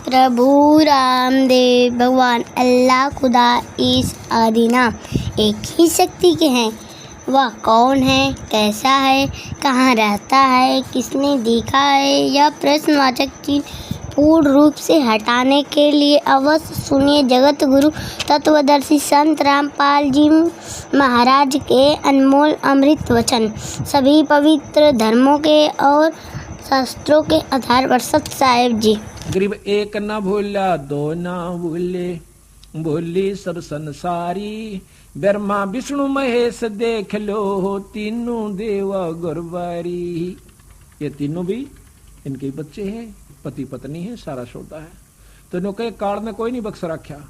प्रभु रामदेव भगवान अल्लाह खुदा इस आदि नाम एक ही शक्ति के हैं। वह कौन है, कैसा है, कहाँ रहता है, किसने देखा है, यह प्रश्नवाचक चिन्ह पूर्ण रूप से हटाने के लिए अवश्य सुनिए जगत गुरु तत्वदर्शी संत रामपाल जी महाराज के अनमोल अमृत वचन। सभी पवित्र धर्मों के और शास्त्रों के आधार पर सत साहेब जी। गरीब एक न भूला दो न भूले, भूली सब संसारी। ब्रह्मा विष्णु महेश देख लो, तीनों देवा गुरबारी। ये तीनों भी इनके बच्चे हैं, पति पत्नी है, सारा श्रोता है। तो इन्हों के काल में कोई नहीं बख्श रखा।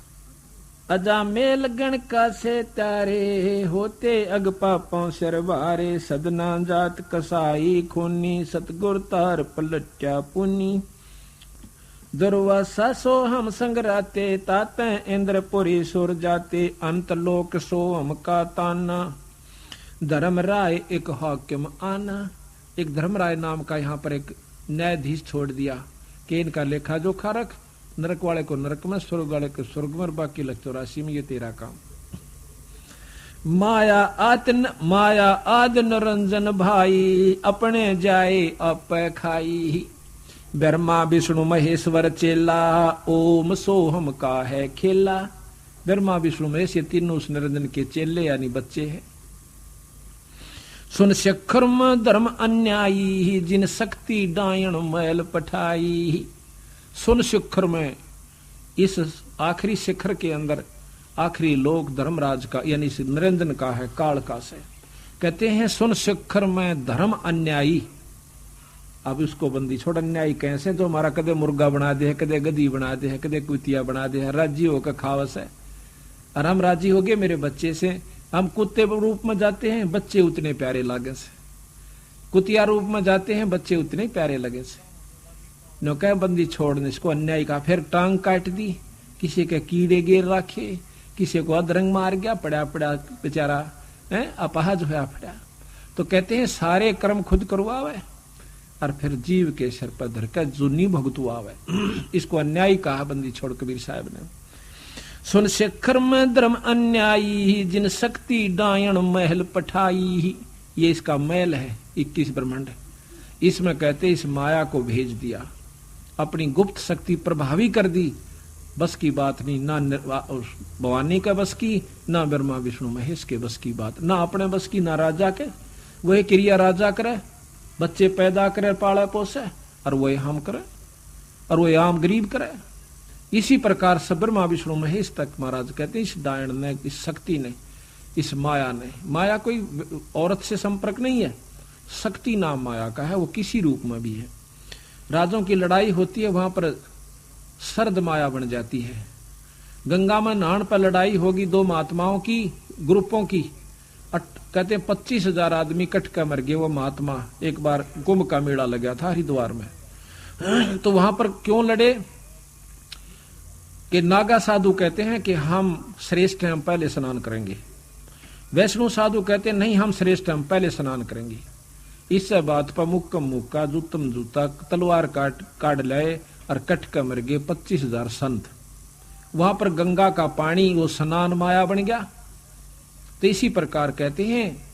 अजा मेल गण का से तारे, होते अग पापों सरवारे। सदना जात कसाई खूनी, सतगुर तार पलट्या पुनी। दुर्वासा सो हम संगराते, ताते इंद्रपुरी सुर जाते। अंत लोक सो हम का ताना, धर्म राय एक हाकिम आना। एक धर्मराय नाम का यहाँ पर एक न्यायाधीश छोड़ दिया कि इनका लेखा जोखा रख, नरक वाले को नरक में, स्वर्ग वाले को स्वर्ग में, बाकी लग 84 में, ये तेरा काम। माया आद निरंजन भाई, अपने जाए अप खाई। ब्रह्मा विष्णु महेश्वर चेला, ओम सोहम का है खेला। ब्रह्मा विष्णु महेश ये तीनों उस निरंजन के चेले यानी बच्चे हैं। सुन शिखरम धर्म अन्यायी, जिन शक्ति डायण मैल पठाई। सुन शिखर में, इस आखिरी शिखर के अंदर आखिरी लोक धर्मराज का यानी निरंजन का है, काल का से। कहते हैं सुन शिखर में धर्म अन्यायी। अब उसको बंदी छोड़, अन्यायी कैसे, जो हमारा कदे मुर्गा बना दे, कदे गधी बना दे, कदे कुतिया बना दे, राजी होकर खावस है। और हम राजी हो गए मेरे बच्चे से। हम कुत्ते रूप में जाते हैं, बच्चे उतने प्यारे लागे से। कुतिया रूप में जाते हैं, बच्चे उतने प्यारे लगे से। नो कह बंदी छोड़ने इसको अन्याय का। फिर टांग काट दी, किसी के कीड़े गिर रखे, किसी को अधरंग मार गया, पड़ा पड़ा बेचारा अपाहज होया पड़ा। तो कहते हैं सारे कर्म खुद करवावे और फिर जीव के सिर पर धरकर जुनी भुगतवावे। इसको अन्याय कहा बंदी छोड़ कबीर साहब ने। सुन शिखर में धर्म अन्यायी, जिन शक्ति डायण महल पठाई। ये इसका महल है 21 ब्रह्मांड। इसमें कहते इस माया को भेज दिया, अपनी गुप्त शक्ति प्रभावी कर दी। बस की बात नहीं, ना भवानी का बस की, ना ब्रह्मा विष्णु महेश के बस की बात, ना अपने बस की, ना राजा के। वही क्रिया राजा करे, बच्चे पैदा करे, पाले पोसे, और वही हम करे, और वही आम गरीब करे। इसी प्रकार से ब्रह्मा विष्णु महेश तक महाराज कहते हैं इस डायण ने, इस शक्ति ने, इस माया ने। माया कोई औरत से संपर्क नहीं है, शक्ति नाम माया का है, वो किसी रूप में भी है। राजों की लड़ाई होती है, वहां पर सर्द माया बन जाती है। गंगा में नहान पर लड़ाई होगी दो महात्माओं की, ग्रुपों की। कहते हैं 25,000 आदमी कट कर मर गए। वो महात्मा एक बार कुंभ का मेला लगा था हरिद्वार में, तो वहां पर क्यों लड़े कि नागा साधु कहते हैं कि हम श्रेष्ठ हैं, हम पहले स्नान करेंगे। वैष्णु साधु कहते हैं नहीं, हम श्रेष्ठ हैं, हम पहले स्नान करेंगे। इससे बात पर मुक्कम मुक्का, जूतम जूता, तलवार काट लाए और कट कर मर गए 25,000 संत। वहां पर गंगा का पानी वो स्नान माया बन गया। तो इसी प्रकार कहते हैं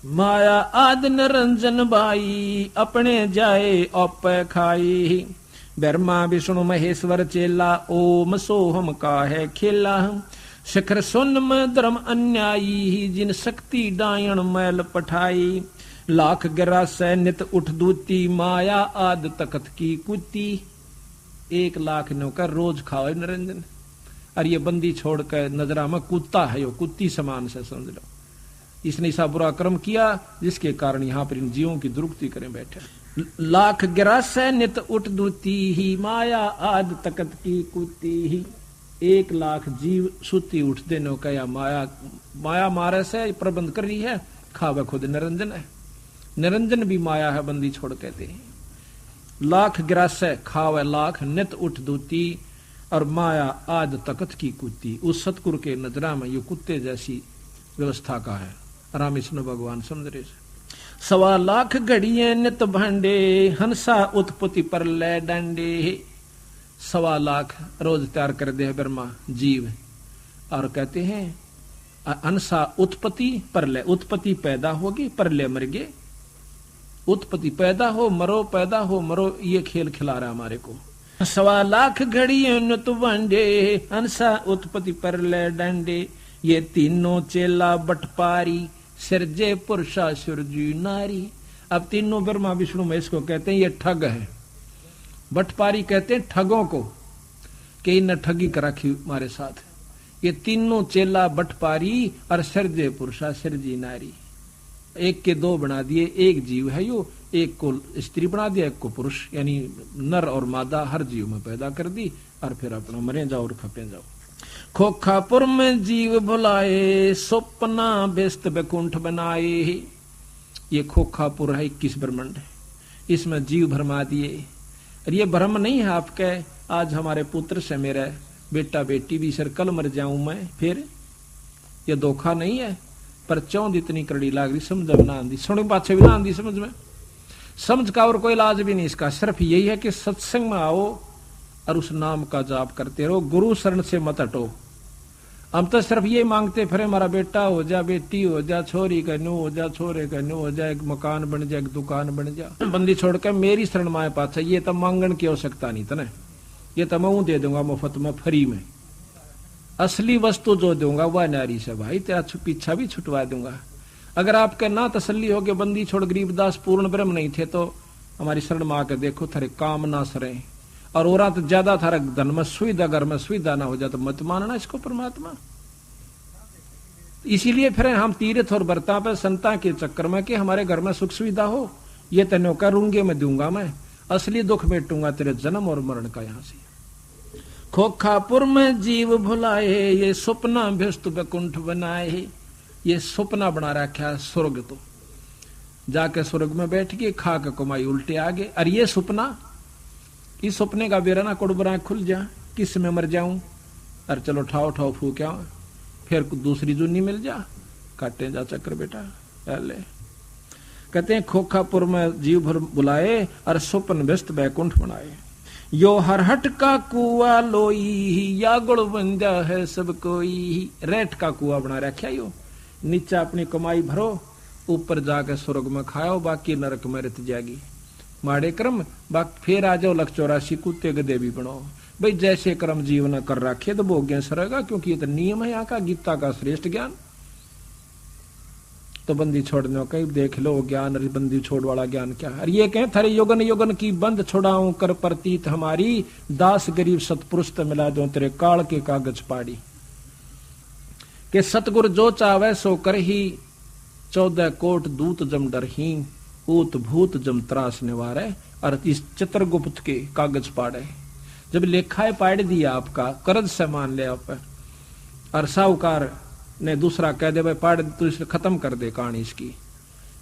माया आद निरंजन भाई, अपने जाए औप खाई। ब्रह्मा विष्णु महेश्वर चेला, ओम सोहम का है खेला। शिखर सुन में धर्म अन्यायी, जिन शक्ति डायण मैल पठाई। लाख गिरा से नित उठ दूती, माया आद तकत की कुती। 1 लाख नौकर रोज खाओ निरंजन। और ये बंदी छोड़कर नजरा में कुत्ता है, यो कुत्ती समान से समझ लो। इसने ऐसा बुरा कर्म किया जिसके कारण यहाँ पर इन जीवों की दुरुक्ति करें बैठे। लाख गिरा से नित उठ दूती ही, माया आद तकत की कुती ही। 1 लाख जीव सुती उठते नो कया माया मारे से प्रबंध कर रही है, खावे खुद निरंजन है। निरंजन भी माया है, बंदी छोड़ कहते हैं। लाख गिरासे खावे लाख, नित उठ दूती, और माया आद तकत की कुत्ती। उस सतगुरु के नजरा में ये कुत्ते जैसी व्यवस्था का है। रामकृष्ण भगवान समझ रहे। 1.25 लाख घड़िए नित भांडे, हंसा उत्पत्ति पर ले डंडे। 1.25 लाख रोज तैयार कर दे ब्रह्मा जीव। और कहते हैं अनसा उत्पत्ति परलय, उत्पत्ति पैदा होगी परलय मर गए। उत्पत्ति पैदा हो मरो, पैदा हो मरो, ये खेल खिला रहा हमारे को। 1.25 लाख घड़ी तो बंडे, अंसा उत्पत्ति परलय डंडे, ये तीनों चेला बटपारी, सिरजे पुरुषा सुरजी नारी। अब तीनों ब्रह्मा विष्णु महेश को कहते हैं ये ठग है। बटपारी कहते हैं ठगों को, कि इन ठगी कर रखी हमारे साथ। ये तीनों चेला बटपारी और सिरजे पुरुषा सिरजी नारी, एक के 2 बना दिए, एक जीव है यो, एक को स्त्री बना दिया, एक को पुरुष, यानी नर और मादा हर जीव में पैदा कर दी, और फिर अपना मरे जाओ और खपे जाओ। खोखापुर में जीव भुलाए, स्वप्ना व्यस्त बैकुंठ बनाए। ये खोखापुर है 21 ब्रह्मांड, इसमें जीव भरमा दिए। और ये भ्रम नहीं है आपके, आज हमारे पुत्र से मेरा बेटा बेटी भी सर कल मर जाऊं मैं, फिर ये धोखा नहीं है। पर चौंध इतनी करड़ी लाग रही, समझ में ना आंदी, सुन पाछे भी ना आंदी समझ में। समझ का और कोई इलाज भी नहीं इसका, सिर्फ यही है कि सत्संग में आओ और उस नाम का जाप करते रहो, गुरु शरण से मत हटो। हम तो सिर्फ ये मांगते फिर हमारा बेटा हो जा, बेटी हो जा, छोरी का न्यू हो जा, छोरे का न्यू हो जा, एक मकान बन जा, एक दुकान बन जा। बंदी छोड़ के मेरी शरण माए पाछे, ये तो मांगन की आवश्यकता नहीं तने, ये तो मैं दे दूंगा मुफ्त में, फ्री में। असली वस्तु जो दूंगा वह नारी से भाई, तेरा पीछा भी छुटवा दूंगा। अगर आपके ना तसल्ली हो कि बंदी छोड़ गरीबदास पूर्ण ब्रह्म नहीं थे, तो हमारी शरण में आकर देखो, थारे काम ना सरे। और और तो ज्यादा थारा धन में सुविधा, घर में सुविधा ना हो जाए तो मत मानना इसको परमात्मा। इसीलिए फिर हम तीर्थ और व्रता पे संता के चक्कर में कि हमारे घर में सुख सुविधा हो, ये तेनों का रूंगे में दूंगा मैं, असली दुख मेटूंगा तेरे जन्म और मरण का। यहां से खोखापुर में जीव भुलाए, ये सपना व्यस्त बैकुंठ बनाए। ये सपना बना रखा स्वर्ग, तो जाके स्वर्ग में बैठ के खा के कमाई उल्टे आगे। और ये सपना, इस सपने का बेरा ना कुड़बरा खुल जा, किस में मर जाऊं, और चलो ठाव ठाव फूक्या, फिर दूसरी जुनी मिल जा, काटे जा चक्कर बेटा। पहले कहते हैं खोखापुर में जीव भर बुलाए और स्वप्न व्यस्त बैकुंठ बनाए। यो हरहट का कुआ लोई, या गुड़ बंदा है सब कोई। रेट का कुआ बना रखा यो, नीचे अपनी कमाई भरो, ऊपर जाकर स्वर्ग में खाओ, बाकी नरक में रत जाएगी। माड़े कर्म बाकी फिर आ जाओ, 184 कुत्ते गधे भी बनो भाई, जैसे कर्म जीवन कर रखे तो भोग्य सरेगा, क्योंकि ये तो नियम है यहाँ का, गीता का श्रेष्ठ ज्ञान। तो बंदी छोड़ने का देख लो ज्ञान, अरे बंदी छोड़ वाला ज्ञान क्या है। ये कहें थारे योगन योगन की बंद छुड़ाऊं कर प्रतीत हमारी, दास गरीब सतपुरुष तो मिला दो तेरे काल के कागज पाड़ी। के सतगुर जो चावे सो कर ही, 14 कोट दूत जम डर ही, ऊत भूत जम त्रास निवारे। और इस चित्रगुप्त के कागज पाड़े, जब लेखाए पाड़ दिया आपका, कर्ज से मान ले आप, और साहूकार ने दूसरा कह दे भाई पाड़ तू इसे खत्म कर दे कहानी इसकी,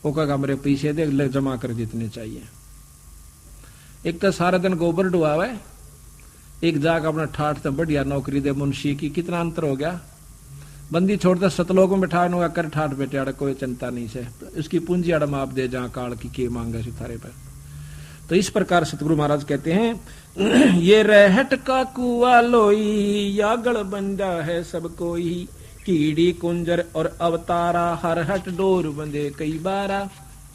वो कहेगा मेरे पैसे दे, ले जमा कर जितने चाहिए। एक तो सारा दिन गोबर डुआवे, एक जाग अपना ठाठ तो बढ़िया नौकरी दे मुंशी की, कितना अंतर हो गया। बंदी छोड़ते सतलोक में बैठा नुगा कर ठाठ बेटे आड़े कोई चिंता नहीं से, उसकी पूंजी आड़ माप दे जहां काल की के मांगे सितारे पर। तो इस प्रकार सतगुरु महाराज कहते हैं ये रहट का कुआ लोई, यागड़ बंदा है सब कोई। कीड़ी कुंजर और अवतारा, हर हट डोर बंदे कई बारा।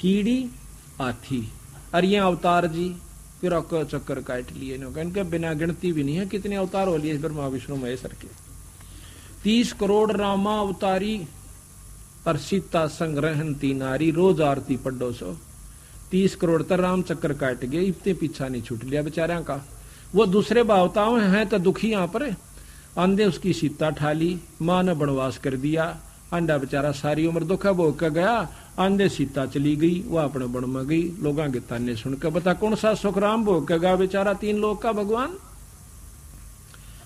कीड़ी हाथी और ये अवतार जी फिर चक्कर काट लिए, इनके बिना गिनती भी नहीं है कितने अवतार हो लिए ब्रह्मा विष्णु महेश्वर के। 30 करोड़ रामा अवतारी और सीता संग रहती नारी, रोज आरती पढ़ो सो। 30 करोड़ तर राम चक्कर काट गए, इतने पीछा नहीं छूट लिया बेचारा का। वो दूसरे भावताओं हैं तो दुखी यहाँ पर, आंधे उसकी सीता ठाली, माँ ने वनवास कर दिया, आंडा बेचारा सारी उम्र दुखा भोग कर गया। आंधे सीता चली गई, वो अपने वन में गई, लोगों के ताने सुनकर बता कौन सा सुख राम भोग कर गया बेचारा, 3 लोग का भगवान।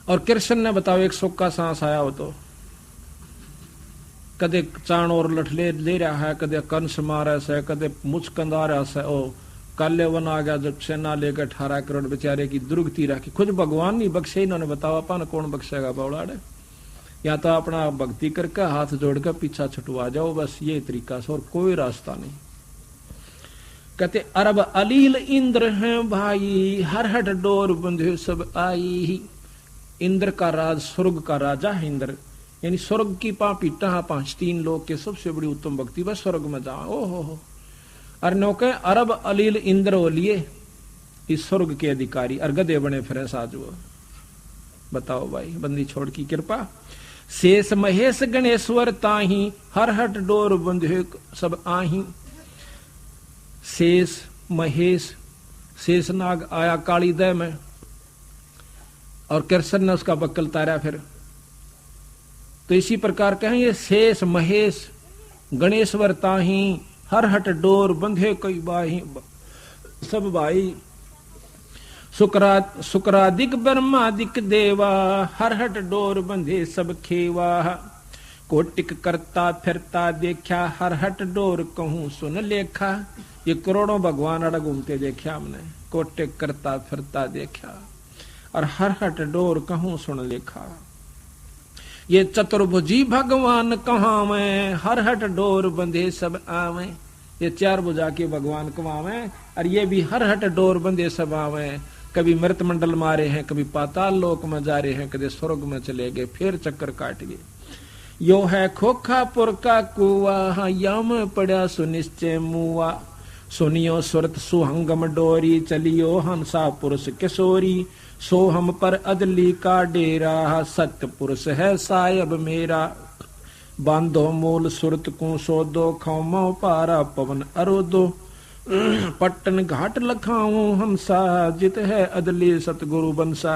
और कृष्ण ने बताओ एक सुख का सांस आया हो तो, कदे चाण और लठले ले रहा है, कदे कंस मारा से, कदे मुचकंदा रहा से, ओ काले वन आ गया जब सेना लेकर 18 करोड़ बेचारे की दुर्गति रखी। खुद भगवान नहीं बख्शे, इन्होंने बताओ अपन कौन बख्शेगा बावड़ाड़े। या तो अपना भक्ति करके हाथ जोड़कर पीछा छुटवा जाओ, बस ये तरीका से, और कोई रास्ता नहीं। कहते अरब अलील इंद्र हैं भाई, हर हट डोर बंधे सब आई। इंद्र का राज, स्वर्ग का राजा है इंद्र, यानी स्वर्ग की पीटा पांच, तीन लोग के सबसे बड़ी उत्तम भक्ति बस स्वर्ग में जा। ओहो अर नौके अरब अलील इंद्र ओलिए, इस स्वर्ग के अधिकारी, और गधे बने फिर साज वो। बताओ भाई, बंदी छोड़ की कृपा। शेष महेश गणेश्वर ताही, हर हट डोर बंधे सब आही। शेष महेश, शेषनाग आया काली दह में, और कृष्ण ने उसका बक्कल तारा फिर। तो इसी प्रकार कहें ये शेष महेश गणेश्वर ताही, हर हट डोर बंधे कई बाही सब भाई। शुक्रादिक ब्रह्मादिक देवा, हर हट डोर बंधे सब खेवा। कोटिक करता फिरता देखा, हर हट डोर कहूं सुन लेखा। ये करोड़ों भगवान अड़ घूमते देखा हमने, कोटिक करता फिरता देखा, और हर हट डोर कहूं सुन लेखा। ये चतुर्भुजी भगवान कहाँ में, हर हट डोर बंधे सब आवे। ये चार भुजा के भगवान कमावे, और ये भी हर हट डोर बंधे सब आवे। कभी मृत मंडल मारे हैं, कभी पाताल लोक में जा रहे हैं, कभी स्वर्ग में चले गए, फिर चक्कर काट गए। यो है खोखापुर का कुआ, यम पड़ा सुनिश्चय मुआ। सुनियो सुरत सुहंगम डोरी, चलियो हंसा पुरुष किशोरी। सो हम पर अदली का डेरा, सत्य पुरुष है सायब मेरा। बांधो मूल सुरत को सोदो, खौमो पारा पवन अरोदो। पट्टन घाट लखाऊं हमसा, जित है अदली सतगुरु बंसा।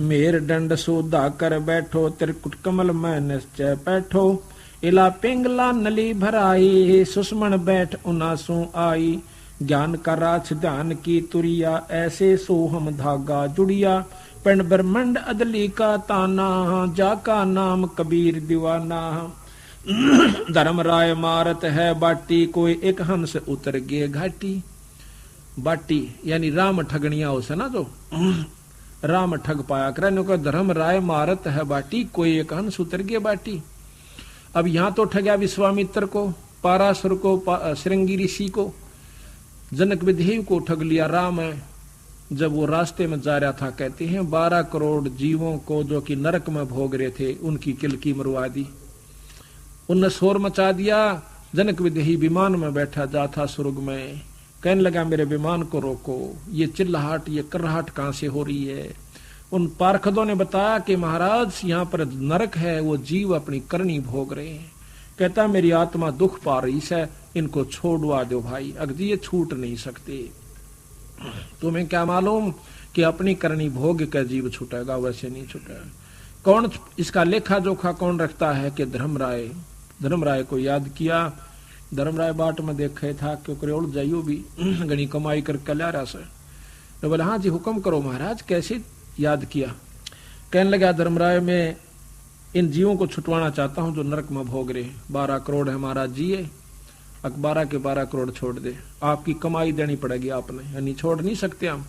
मेर दंड सोदा कर बैठो, त्रिकुट कमल में निश्चय बैठो। इला पिंगला नली भराई, सुषमण बैठ उनासू आई। ज्ञान का राछ ध्यान की तुरिया, ऐसे सो हम धागा जुड़िया। पिंड ब्रह्मंड अदली का ताना, जाका नाम कबीर दीवाना। धर्म राय मारत है बाटी, कोई एक हंस उतर गए घाटी। बाटी यानी राम ठगनिया उसे ना, जो राम ठग पाया करे को धर्म राय मारत है बाटी, कोई एक हंस उतर गए बाटी। अब यहां तो ठगया विश्वामित्र को, पारासुर को, श्रृंगी ऋषि को, जनक विदेह को ठग लिया राम है। जब वो रास्ते में जा रहा था, कहते हैं 12 करोड़ जीवों को जो कि नरक में भोग रहे थे, उनकी किलकी मरवा दी। उनने शोर मचा दिया। जनक विदेही विमान में बैठा जा था स्वर्ग में, कहने लगा मेरे विमान को रोको, ये चिल्लाहट, ये करहाट कहां से हो रही है। उन पार्षदों ने बताया कि महाराज यहाँ पर नरक है, वो जीव अपनी करनी भोग रहे हैं। कहता मेरी आत्मा दुख पा रही है, इनको छोड़वा दो भाई, अगदी ये छूट नहीं सकते। तुम्हें क्या मालूम कि अपनी करनी भोग का जीव छूटेगा, वैसे नहीं छूटेगा। कौन इसका लेखा जोखा कौन रखता है कि धर्मराय को याद किया। धर्मराय बाट में देखे था क्योंकि उड़ जाइयो भी घनी कमाई करके ला रहा से। तो बोले हाँ जी हुक्म करो महाराज, कैसे याद किया। कहने लगा धर्मराय मैं इन जीवों को छुटवाना चाहता हूं जो नरक में भोग रहे। 12 करोड़ है महाराज जी, 12 के 12 करोड़ छोड़ दे, आपकी कमाई देनी पड़ेगी आपने, यानी छोड़ नहीं सकते हम,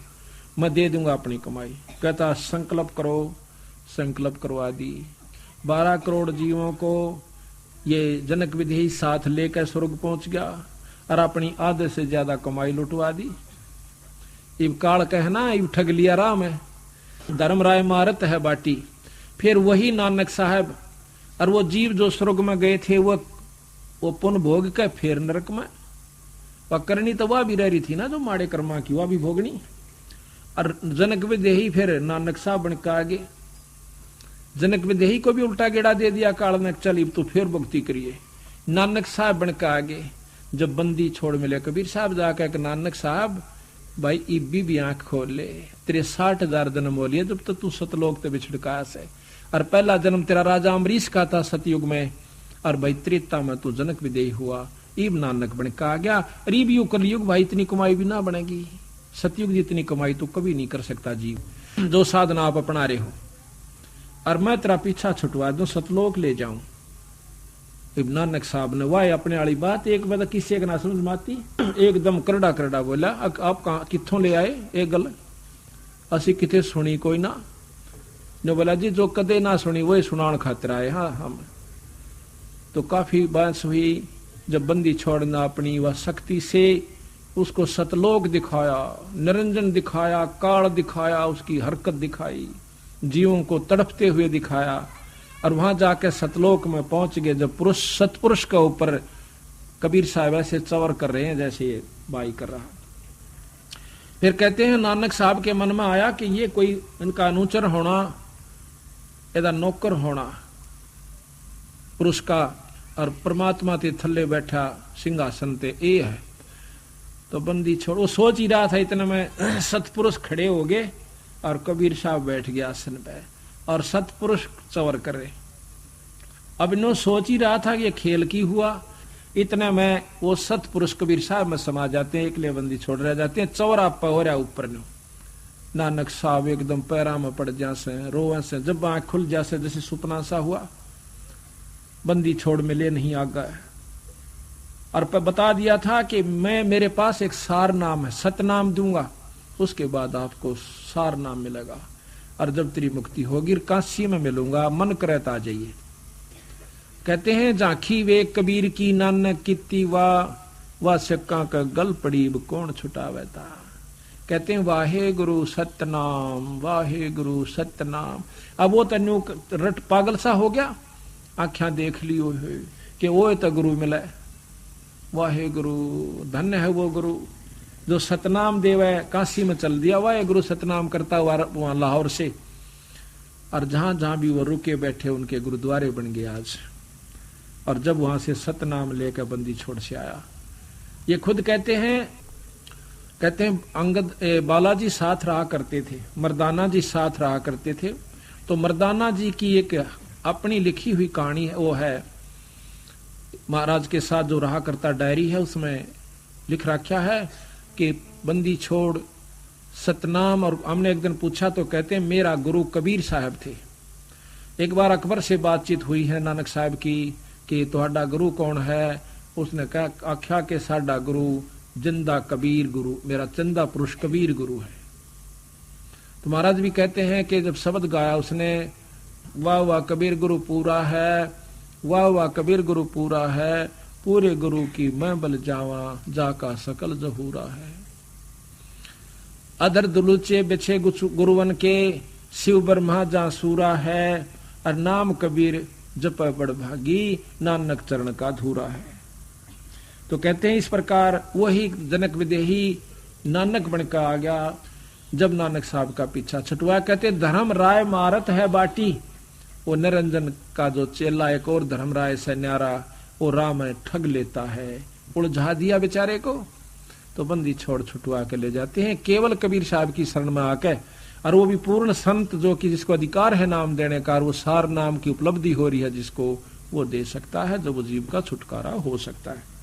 मैं दे दूंगा अपनी कमाई। कहता संकल्प करो, संकल्प करवा दी। 12 करोड़ जीवों को ये जनक विदेही साथ लेकर स्वर्ग पहुंच गया और अपनी आधे से ज्यादा कमाई लुटवा दी। इब काल कहना इब ठग लिया राम है, धर्मराय मारत है बाटी। फिर वही नानक साहब और वो जीव जो स्वर्ग में गए थे वो पुन भोग के फिर नरक में, वह करनी तो वह भी रह रही थी ना जो माड़े कर्मा की, वह भी भोगनी। और जनक विदेही फिर नानक साहब बन के आगे, जनक विदेही को भी उल्टा गेड़ा दे दिया काल ने, चल तो फिर भक्ति करिए। नानक साहब बन के आगे जब बंदी छोड़ मिले कबीर साहब जाकर नानक साहब भाई इब्बी भी आंख खोल ले, तेरे 60,000 जन्म हो लिए जब तक तू सतलोक ते बिछड़का से, और पहला जन्म तेरा राजा अमरीश का था सतयुग में, और भाई त्रेता में तू जनक विदेही हुआ, इब नानक बन के आ गया। और इब यू कलयुग भाई इतनी कमाई भी ना बनेगी, सतयुग जितनी कमाई तू कभी नहीं कर सकता जीव, जो साधना आप अपना रहे हो। और मैं तेरा पीछा छुटवा दूं, सतलोक ले जाऊं। इब नानक साहब ने वाह अपने वाली बात एक बार किसी ना समझ माती, एकदम करड़ा करड़ा बोला आप कित्थों ले आए एक गल, असी किथे सुनी कोई ना। ने बोला जी जो कदे ना सुनी वही सुनान खातिर आए। हाँ हम तो काफी बहस हुई, जब बंदी छोड़ना अपनी वह शक्ति से उसको सतलोक दिखाया, निरंजन दिखाया, काल दिखाया, उसकी हरकत दिखाई, जीवों को तड़पते हुए दिखाया, और वहां जाके सतलोक में पहुंच गए। जब पुरुष सतपुरुष के ऊपर कबीर साहब ऐसे चवर कर रहे हैं जैसे ये बाई कर रहा। फिर कहते हैं नानक साहब के मन में आया कि ये कोई इनका अनुचर होना, एदा नौकर होना पुरुष का, और परमात्मा ते थल्ले बैठा सिंहासन ते ए है। तो बंदी छोड़, वो सोच ही रहा था, इतने में सतपुरुष खड़े हो गए और कबीर साहब बैठ गया आसन पे और सतपुरुष चवर करे। अब इन्हों सोच ही रहा था कि ये खेल की हुआ, इतने में वो सतपुरुष कबीर साहब में समा जाते हैं, एकले बंदी छोड़ रह जाते हैं। चौरा हो रहा ऊपर नो, नानक साहब एकदम पैरा में पड़ जासे, रोवे से, जब आंख खुल जासे जैसे सुपना सा हुआ, बंदी छोड़ मिले नहीं आ गए। और बता दिया था कि मैं, मेरे पास एक सार नाम है, सतनाम दूंगा, उसके बाद आपको सार नाम मिलेगा, और जब तेरी मुक्ति होगी काशी में मिलूंगा, मन करे तो आ जाइए। कहते हैं झांकी वे कबीर की नानक कित्ती वाह शक्का का गल पड़ी कौन छुटावेता। कहते हैं वाहे गुरु सतनाम, वाहे गुरु सतनाम। अब वो तन्यू रट पागल सा हो गया, आख्या देख लियो है कि वो तो गुरु मिले, वाहे गुरु, धन्य है वो गुरु जो सतनाम देवे। काशी में चल दिया वाहे गुरु सतनाम करता हुआ वहां लाहौर से, और जहां जहां भी वो रुके बैठे उनके गुरुद्वारे बन गए आज। और जब वहां से सतनाम लेकर बंदी छोड़ से आया, ये खुद कहते हैं अंगद बालाजी साथ रहा करते थे, मर्दाना जी साथ रहा करते थे। तो मर्दाना जी की एक अपनी लिखी हुई कहानी है, वो है महाराज के साथ जो रहा करता डायरी है, उसमें लिख रखा है कि बंदी छोड़ सतनाम। और हमने एक दिन पूछा तो कहते हैं मेरा गुरु कबीर साहब थे। एक बार अकबर से बातचीत हुई है नानक साहब की कि तुहाडा गुरु कौन है, उसने कहा आख्या के साडा गुरु जिंदा कबीर गुरु, मेरा चंदा पुरुष कबीर गुरु है। तो महाराज भी कहते हैं कि जब शब्द गाया उसने, वाह वाह कबीर गुरु पूरा है, वाह वाह कबीर गुरु पूरा है, पूरे गुरु की मैं बल जावा, जाका सकल जहूरा है। अधर दुलुचे बिछे गुरुवन के, शिव ब्रह्मा जा सूरा है, और नाम कबीर जप बड़ भागी, नानक चरण का धूरा है। तो कहते हैं इस प्रकार वही जनक विदेही नानक बनकर आ गया जब नानक साहब का पीछा छुटवाया। कहते धर्म राय मारत है बाटी, वो निरंजन का जो चेला एक और धर्म राय से न्यारा, वो राम ठग लेता है, उलझा दिया बेचारे को। तो बंदी छोड़ छुटवा के ले जाते हैं केवल कबीर साहब की शरण में आके, और वो भी पूर्ण संत जो कि जिसको अधिकार है नाम देने का, वो सार नाम की उपलब्धि हो रही है जिसको, वो दे सकता है, जो वो जीव का छुटकारा हो सकता है।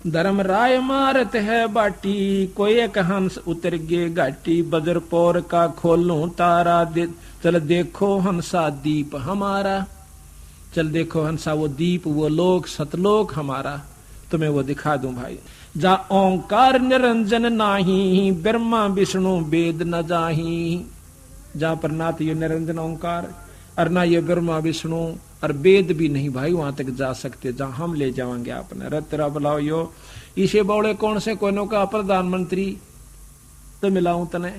धर्म राय मारत है बाटी, कोई एक हंस उतर गे घाटी, बजर पौर का खोलूं तारा, चल देखो हंसा दीप हमारा। चल देखो हंसा वो दीप, वो लोक सतलोक हमारा, तुम्हें वो दिखा दूं भाई। जा ओंकार निरंजन नाही, ब्रह्मा विष्णु वेद न जाही। जहां पर ना तो ये निरंजन ओंकार और ना ये ब्रह्मा विष्णु और वेद भी नहीं भाई वहां तक जा सकते जहां हम ले जाएंगे आपने। रतरा बुलाओ यो इसे बौड़े कौन से कोई का प्रधानमंत्री तो मिलाऊं तने,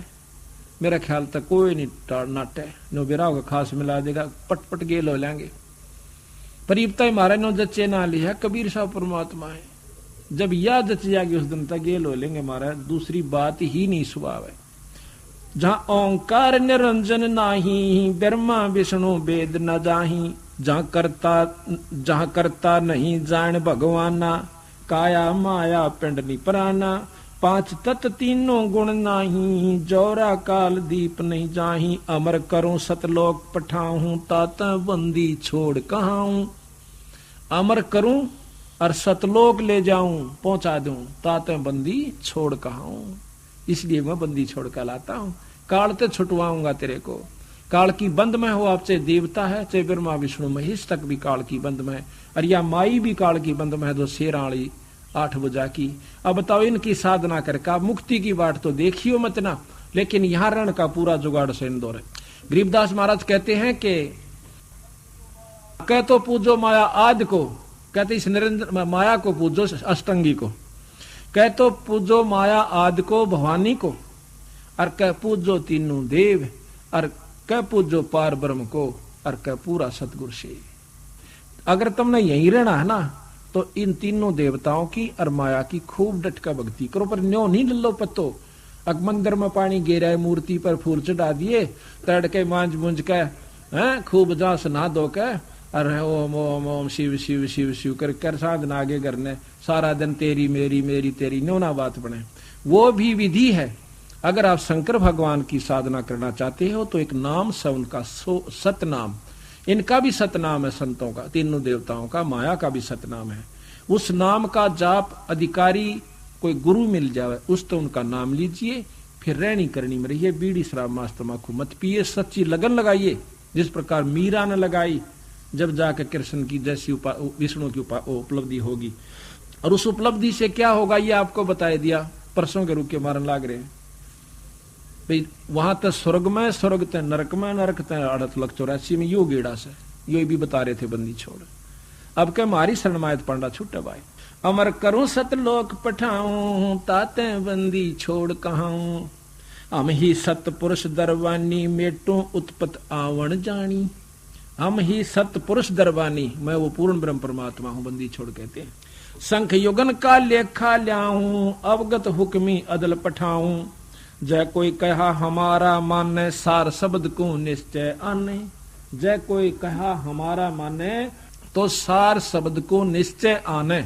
मेरा ख्याल तक कोई नहीं नाटे नो बिराव का खास मिला देगा, पटपट गेल हो लेंगे। परीबता मारे नो जच्चे ना लिया, कबीर साहब परमात्मा है, जब यह जच जाएगी उस दिन तक गेल हो लेंगे महाराज, दूसरी बात ही नहीं स्वभाव है। जहां ओंकार निरंजन नाही, ब्रह्मा विष्णु वेद न जाही। जहां करता नहीं जान भगवाना, काया माया पिंड निपराना। पांच तत् तीनों गुण नाही, जौरा काल दीप नहीं जाही। अमर करूं सतलोक पठाऊं, तात बंदी छोड़ कहाऊं। अमर करूं और सतलोक ले जाऊं, पहुंचा दूं, तात बंदी छोड़ कहाऊं। इसलिए मैं बंदी छोड़ कर लाता हूं, काल ते छुटवाऊंगा तेरे को। काल की बंद में हो आप, चाहे देवता है चाहे ब्रह्मा विष्णु महेश तक भी काल की बंद में, और या माई भी काल की बंद में है, जो शेराणी 8 बुझा की। अब बताओ इनकी साधना करके मुक्ति की बात तो देखियो मत ना, लेकिन यहां रण का पूरा जुगाड़ से इंदौर है। गरीबदास महाराज कहते हैं कि कह तो पूजो माया आद को, कहते इस निरंजन माया को पूजो, अष्टंगी को। कह तो पूजो माया आदि को, भवानी को, और कह पूजो तीनों देव, और कह पूजो पार ब्रह्म को, और कह पूरा सतगुरु से। अगर तुमने यही रहना है ना तो इन तीनों देवताओं की और माया की खूब डटका भक्ति करो, पर न्यो नहीं लल्लो पत्तो। अब मंदिर में पानी गिरा है, मूर्ति पर फूल चढ़ा दिए, तड़के मांझ मुंझ के खूब जास नहा धो के, अरे ओम ओम ओम शिव शिव शिव शिव कर साधना आगे करने, सारा दिन तेरी मेरी मेरी तेरी, न्यो ना बात बने। वो भी विधि है। अगर आप शंकर भगवान की साधना करना चाहते हो तो एक नाम से उनका सतनाम, इनका भी सतनाम है, संतों का, तीनों देवताओं का, माया का भी सतनाम है। उस नाम का जाप अधिकारी कोई गुरु मिल जाए उस तो उनका नाम लीजिए, फिर रहनी करनी में रहिए, बीड़ी शराब मांस तंबाकू मत पिए, सच्ची लगन लगाइए जिस प्रकार मीरा ने लगाई, जब जाकर कृष्ण की जैसी विष्णु की उपलब्धि होगी। और उस उपलब्धि से क्या होगा ये आपको बताया दिया, परसों के रूप के मारन लाग रहे हैं भाई। वहां तक स्वर्ग में, स्वर्ग तक नरक में, नरक तक 8,84,000 में, यो गेड़ा से यो भी बता रहे थे बंदी छोड़। अब क्या मारी शरणमायत पांडा छुट्टे भाई, अमर करूं सतलोक पठाऊं, ताते बंदी छोड़ कहाऊं, हम ही सतपुरुष दरवानी, मेटो उत्पत आवण जानी। हम ही सतपुरुष दरवानी, मैं वो पूर्ण ब्रह्म परमात्मा हूं, बंदी छोड़ कहते हैं। संख युगन का लेखा ल्याऊं, अवगत हुक्मी अदल पठाऊं, जय कोई कहा हमारा माने, सार शब्द को निश्चय आने। जय कोई कहा हमारा माने तो सार शब्द को निश्चय आने,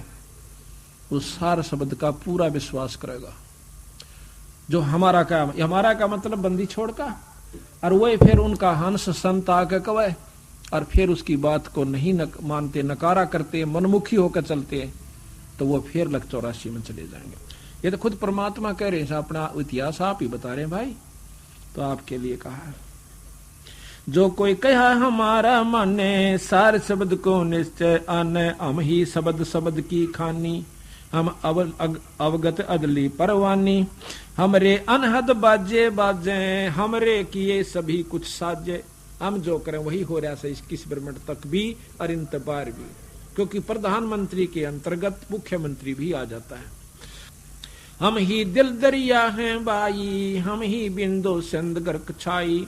उस सार शब्द का पूरा विश्वास करेगा। जो हमारा का मतलब बंदी छोड़ का, और वही फिर उनका हंस संत आके कवे, और फिर उसकी बात को नहीं मानते, नकारा करते, मनमुखी होकर चलते हैं, तो वो फिर 84 में चले जाएंगे। ये तो खुद परमात्मा कह रहे हैं, अपना इतिहास आप ही बता रहे हैं भाई, तो आपके लिए कहा है। जो कोई कहा हमारा माने, सार शब्द को निश्चय आने, हम ही शब्द शब्द की खानी, हम अवगत अदली परवानी, हमरे अनहद बाजे बाजे, हमरे किए सभी कुछ साजे। हम जो करें वही हो रहा है, इस ब्रह्मांड तक भी और इंतबार भी, क्योंकि प्रधानमंत्री के अंतर्गत मुख्यमंत्री भी आ जाता है। हम ही दिल दरिया हैं बाई, हम ही बिंदु सिंध गर्क छाई,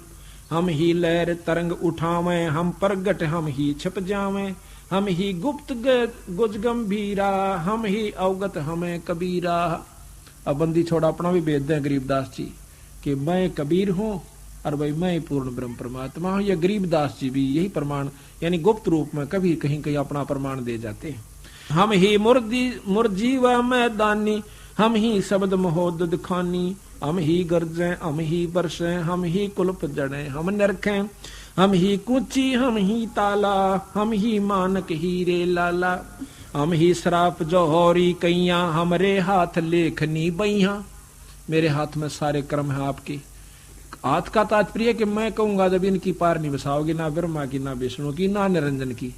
हम ही लहर तरंग उठावें, हम प्रगट हम ही छिप जावें, हम ही गुप्त गुज गंभीरा, हम ही अवगत हमें कबीरा। अब बंदी छोड़ा अपना भी भेद दें गरीबदास जी कि मैं कबीर हूं और भाई मैं पूर्ण ब्रह्म परमात्मा हूं। ये गरीबदास जी भी यही प्रमाण, यानी गुप्त रूप में कभी कहीं कहीं अपना प्रमाण दे जाते हैं। हम ही मुर्जीवा मैदानी, हम ही शब्द महोदद खानी, हम ही गरजें हम ही बरसें, हम ही कुल्प जड़ें हम नरखें, हम ही कुची हम ही ताला, हम ही मानक हीरे लाला, हम ही श्राप जौहरी कैया, हमरे हाथ लेखनी बैया। मेरे हाथ में सारे कर्म हैं आपके। हाथ का तात्पर्य कि मैं कहूंगा जब इनकी पार नहीं बसाओगी, ना ब्रह्मा की, ना विष्णु की, ना निरंजन की।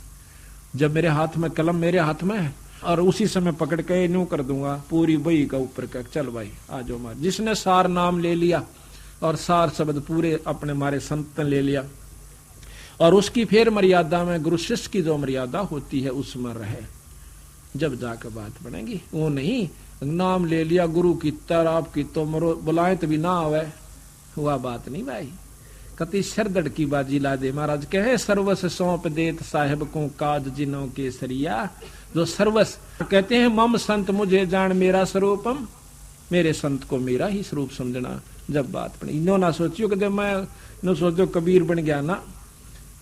जब मेरे हाथ में कलम मेरे हाथ में है और उसी समय पकड़ के न्यू कर दूंगा पूरी बही का ऊपर का, चल भाई आ जाओ मार। जिसने सार नाम ले लिया और सार शब्द पूरे अपने मारे संत ले लिया, और उसकी फिर मर्यादा में गुरु शिष्य की जो मर्यादा होती है उसमें रहे, जब जाकर बात बनेगी। वो नहीं नाम ले लिया गुरु की तर आपकी तो मरो बुलाए तो भी ना आवे, हुआ बात नहीं भाई। कति सरदड़ की बाजी ला दे। महाराज कहे सर्वस सौंप देत साहेब को काज जिनों के सरिया। जो सर्वस कहते हैं मम संत मुझे जान मेरा स्वरूपम, मेरे संत को मेरा ही स्वरूप समझना। जब बात बनी इन्हों ना सोचियो कि मैं न सोचो कबीर बन गया ना,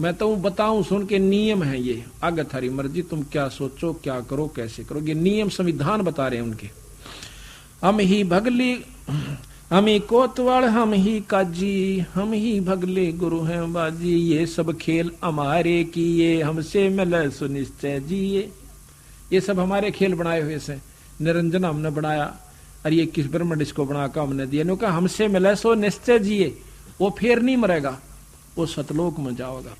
मैं तो बताऊं सुन के नियम है ये, आगे थारी मर्जी तुम क्या सोचो क्या करो कैसे करो, ये नियम संविधान बता रहे हैं उनके। हम ही भगली हम ही कोतवाल हम ही काजी, हम ही भगले गुरु हैं बाजी, ये सब खेल हमारे किए हमसे मिले सुनिश्चय जिए। ये सब हमारे खेल बनाए हुए से, निरंजन हमने बनाया और ये किस ब्रह्मंड इसको बना कर हमने दिया। नो कहा हमसे मिले सो निश्चय जिए, वो फिर नहीं मरेगा, वो सतलोक में जाओगा।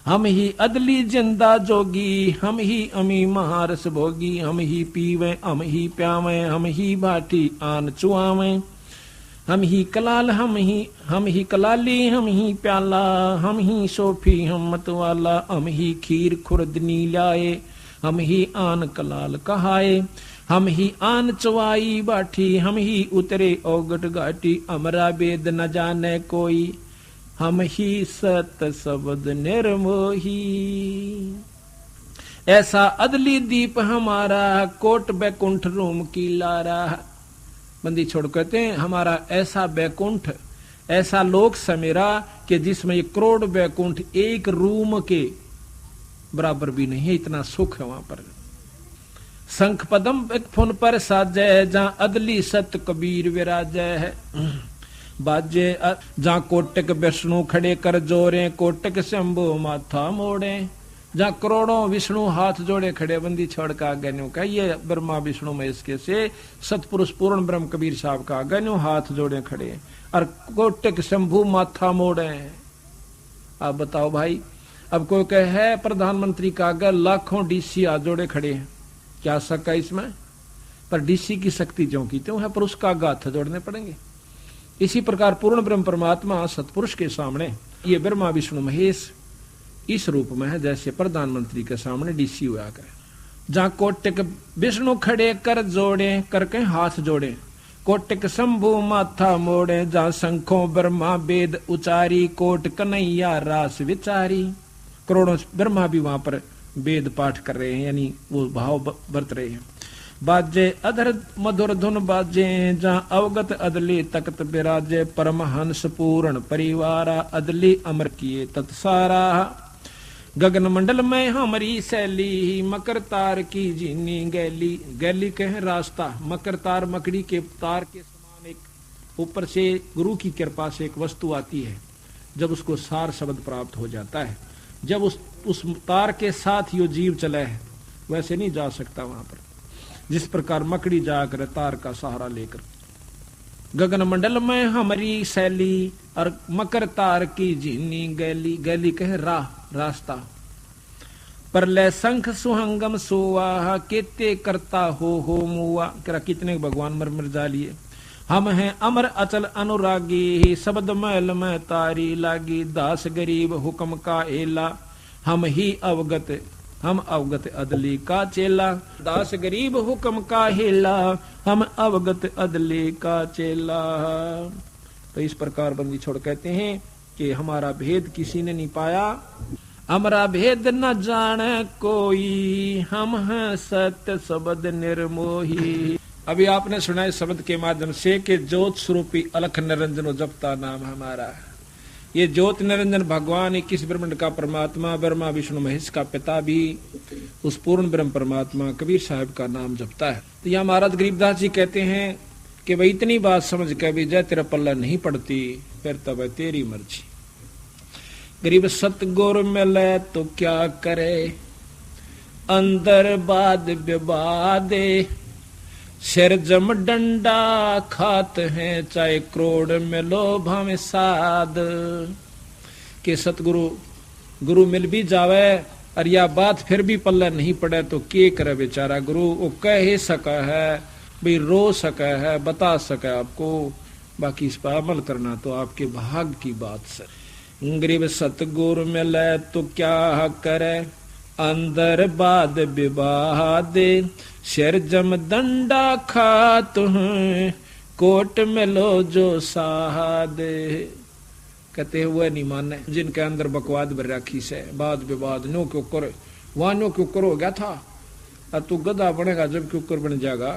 हम ही अदली जिंदा जोगी, हम ही अमी महारस भोगी, हम ही पीवे हम ही प्यावे, हम ही बाटी आन चुआवे, हम ही कलाल हम ही कलाली, हम ही प्याला, हम ही सोफी हम मतवाला, हम ही खीर खुर्दनी लाए, हम ही आन कलाल कहाए, हम ही आन चवाई बाठी, हम ही उतरे औगट घाटी, अमरा वेद न जाने कोई, हम ही सत शब्द निर्मोही। ऐसा अदली दीप हमारा, कोट बैकुंठ रूम की लारा। बंदी छोड़ कहते हैं हमारा ऐसा बैकुंठ, ऐसा लोक समेरा कि जिसमें 1 करोड़ बैकुंठ एक रूम के बराबर भी नहीं है, इतना सुख है वहां पर। शंख पदम फुन पर साजय, जहां अदली सत कबीर विराजय है। बाजे जहां कोटक विष्णु खड़े कर जोरे, कोटक शंभु माथा मोड़े। जहां करोड़ों विष्णु हाथ जोड़े खड़े, बंदी छोड़ का आगे न्यू का ये ब्रह्मा विष्णु महेश के से सतपुरुष पूर्ण ब्रह्म कबीर साहब का आगे न्यू हाथ जोड़े खड़े, और कोटक शंभु माथा मोड़े। आप बताओ भाई, अब कोई कहे है प्रधानमंत्री का आगे लाखों डीसी हाथ जोड़े खड़े हैं, क्या शक है इसमें? पर डीसी की शक्ति जो की त्यों है, पर उसका हाथ जोड़ने पड़ेंगे। इसी प्रकार पूर्ण ब्रह्म परमात्मा सतपुरुष के सामने ये ब्रह्मा विष्णु महेश इस रूप में है जैसे प्रधानमंत्री के सामने डीसी हुआ करे। जहां कोटक विष्णु खड़े कर जोड़े, करके हाथ जोड़े, कोटक शंभु माथा मोड़े। जहां शंखों ब्रह्मा वेद उचारी, कोट कन्हैया रास विचारी। करोड़ों ब्रह्मा भी वहां पर वेद पाठ कर रहे हैं, यानी वो भाव बरत रहे हैं। बाजे अधर मधुर धुन बाजे, जहां अवगत अदली तख्त बिराजे। परमहंस पूर्ण परिवारा, अदली अमर किए तत्सारा। गगन मंडल में हमारी शैली, मकर तार की जीनी गैली। गैली कहे रास्ता, मकर तार मकड़ी के तार के समान एक ऊपर से गुरु की कृपा से एक वस्तु आती है, जब उसको सार शब्द प्राप्त हो जाता है, जब उस तार के साथ यो जीव चला है, वैसे नहीं जा सकता वहां पर, जिस प्रकार मकड़ी जाकर तार का सहारा लेकर। गगन मंडल में हमारी शैली, और मकर तार की जीनी गैली। गैली कहे राह, रास्ता। परलय शंख सुहंगम सोवा, केते करता हो मुआ। करा कितने भगवान मर जा लिए। हम हैं अमर अचल अनुरागी, शब्द मैल में तारी लागी। दास गरीब हुक्म का एला, हम ही अवगत, हम अवगत अदली का चेला। दास गरीब हुक्म का हेला, हम अवगत अदली का चेला। तो इस प्रकार बंदी छोड़ कहते हैं कि हमारा भेद किसी ने नहीं पाया, हमारा भेद न जाने कोई, हम हैं सत्य शब्द निर्मोही। अभी आपने सुना इस शब्द के माध्यम से कि ज्योत स्वरूपी अलख निरंजन जपता नाम हमारा। ये ज्योत निरंजन भगवान 21 ब्रह्मांड का परमात्मा, ब्रह्मा विष्णु महेश का पिता भी उस पूर्ण ब्रह्म परमात्मा कबीर साहब का नाम जपता है। तो यहाँ महाराज गरीबदास जी कहते हैं कि भाई इतनी बात समझ के भी जय तेरा पल्ला नहीं पड़ती, फिर तब है तेरी मर्जी। गरीब सतगुर मिले तो क्या करे, अंदर बाद विवादे। सिर जम डंडा खात हैं, चाहे करोड़ मिलो भावे साध। के सतगुरु गुरु मिल भी जावे और या बात फिर भी पल्ला नहीं पड़े तो के करे बेचारा गुरु। वो कह ही सका है, भाई रो सका है, बता सका आपको, बाकी इस पर अमल करना तो आपके भाग की बात से। गरीब सतगुरु मिले तो क्या करे, अंदर बाद विवादे। सिर जम डंडा खात हैं, कोट मिलो जो सादे। कहते हुए नहीं माने जिनके अंदर बकवाद भर रखी से, बाद विवाद नो क्यों करे, वहां नो क्यों करो गया था, और तू गधा बनेगा जब क्यों कर बन जाएगा,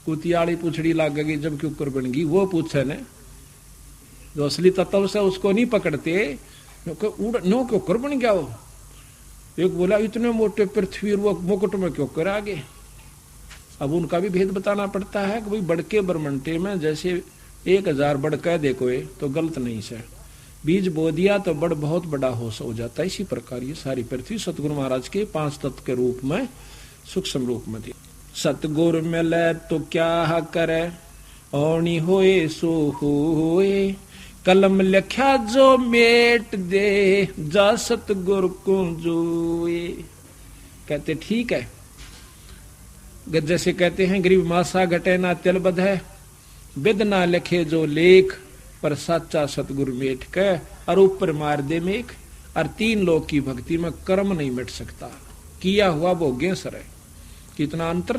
कुतियाली पूछड़ी लागेगी जब क्यों कर बनेगी। वो पूछे ने जो असली तत्व से उसको नहीं पकड़ते, नो क्यों कर बन गया। वो एक बोला इतने मोटे पृथ्वी वो मुकुट में क्यों कर आगे। अब उनका भी भेद बताना पड़ता है कि भाई बड़के ब्रह्मंडे में जैसे 1000 बड़ कह दे कोई तो गलत नहीं से, बीज बो दिया तो बड़ बहुत बड़ा हो जाता है। इसी प्रकार ये सारी पृथ्वी सतगुरु महाराज के 5 तत्व के रूप में सूक्ष्म रूप में थी। सतगुरु मिले तो क्या करे, औनी होए सो होए। कलम लिखा जो मेट दे, जा सतगुरु को जोए। कहते ठीक है, जैसे कहते हैं गरीब मासा घटे ना तिल बध है, विद ना लिखे जो लेख, पर सच्चा सतगुरु मेट के और ऊपर मार दे मेघ। और 3 लोक की भक्ति में कर्म नहीं मिट सकता, किया हुआ भोग्य सर है। कितना अंतर।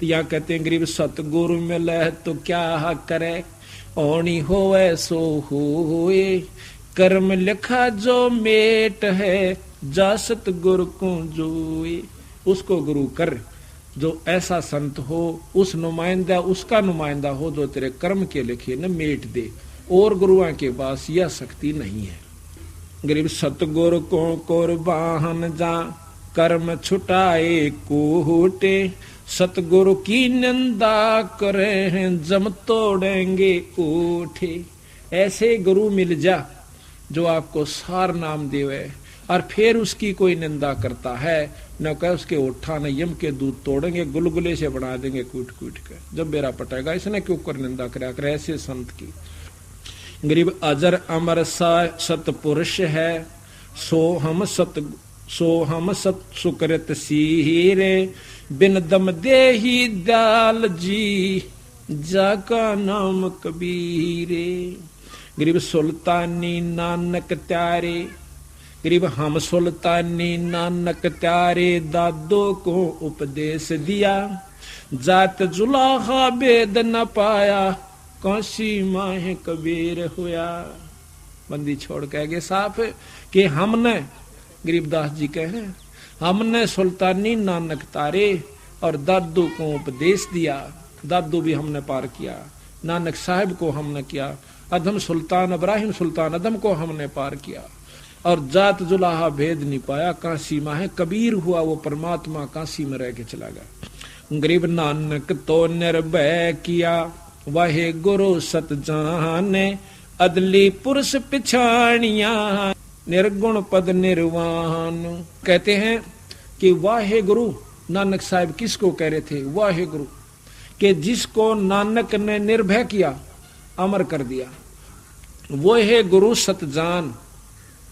तो यहाँ कहते हैं गरीब सतगुरु मिले तो क्या करे, ओणी होवे सो होए, कर्म लिखा जो मेट है, जा सतगुरु को जोए। उसको गुरु कर जो ऐसा संत हो, उस नुमाइंदा उसका नुमाइंदा हो जो तेरे कर्म के लिखे न मेट दे। और गुरुओं के पास यह शक्ति नहीं है। गरीब सतगुरु को कुर्बान जा, कर्म छुटाए कोटे, सतगुरु की निंदा करे हैं जम तोड़ेंगे कोठे। ऐसे गुरु मिल जा जो आपको सार नाम देवे और फिर उसकी कोई निंदा करता है, न कह उसके ओठा न यम के दूध तोड़ेंगे, गुलगुले से बना देंगे कूट कूट के, जब बेरा पटेगा इसने क्यों कर निंदा करा कर ऐसे संत की। गरीब अजर अमर सा सतपुरुष है, सो हम सत सुकृत सीरे, बिन दम दे ही दयाल जी, जाका नाम कबीरे। गरीब सुल्तानी नानक त्यारे, गरीब हम सुल्तानी नानक त्यारे, दादो को उपदेश दिया, जात जुलाहा भेद न पाया, काशी माह कबीर हुआ। बंदी छोड़ कह गए साफ कि हमने, गरीबदास जी कह रहे हमने सुल्तानी नानक तारे और दादू को उपदेश दिया। दादू भी हमने पार किया, नानक साहिब को हमने किया, अधम सुल्तान इब्राहिम सुल्तान अदम को हमने पार किया, और जात जुलाहा भेद नहीं पाया, काशी माह कबीर हुआ। वो परमात्मा काशी में रह के चला गया। गरीब नानक तो निर्भय किया, वाहे गुरु सत जाने, अदली पुरुष पिछाणिया, निर्गुण पद निर्वाण। कहते हैं कि वाहे गुरु, नानक साहब किसको कह रहे थे? वाहे गुरु कि जिसको नानक ने निर्भय किया, अमर कर दिया, वो है गुरु सतजान।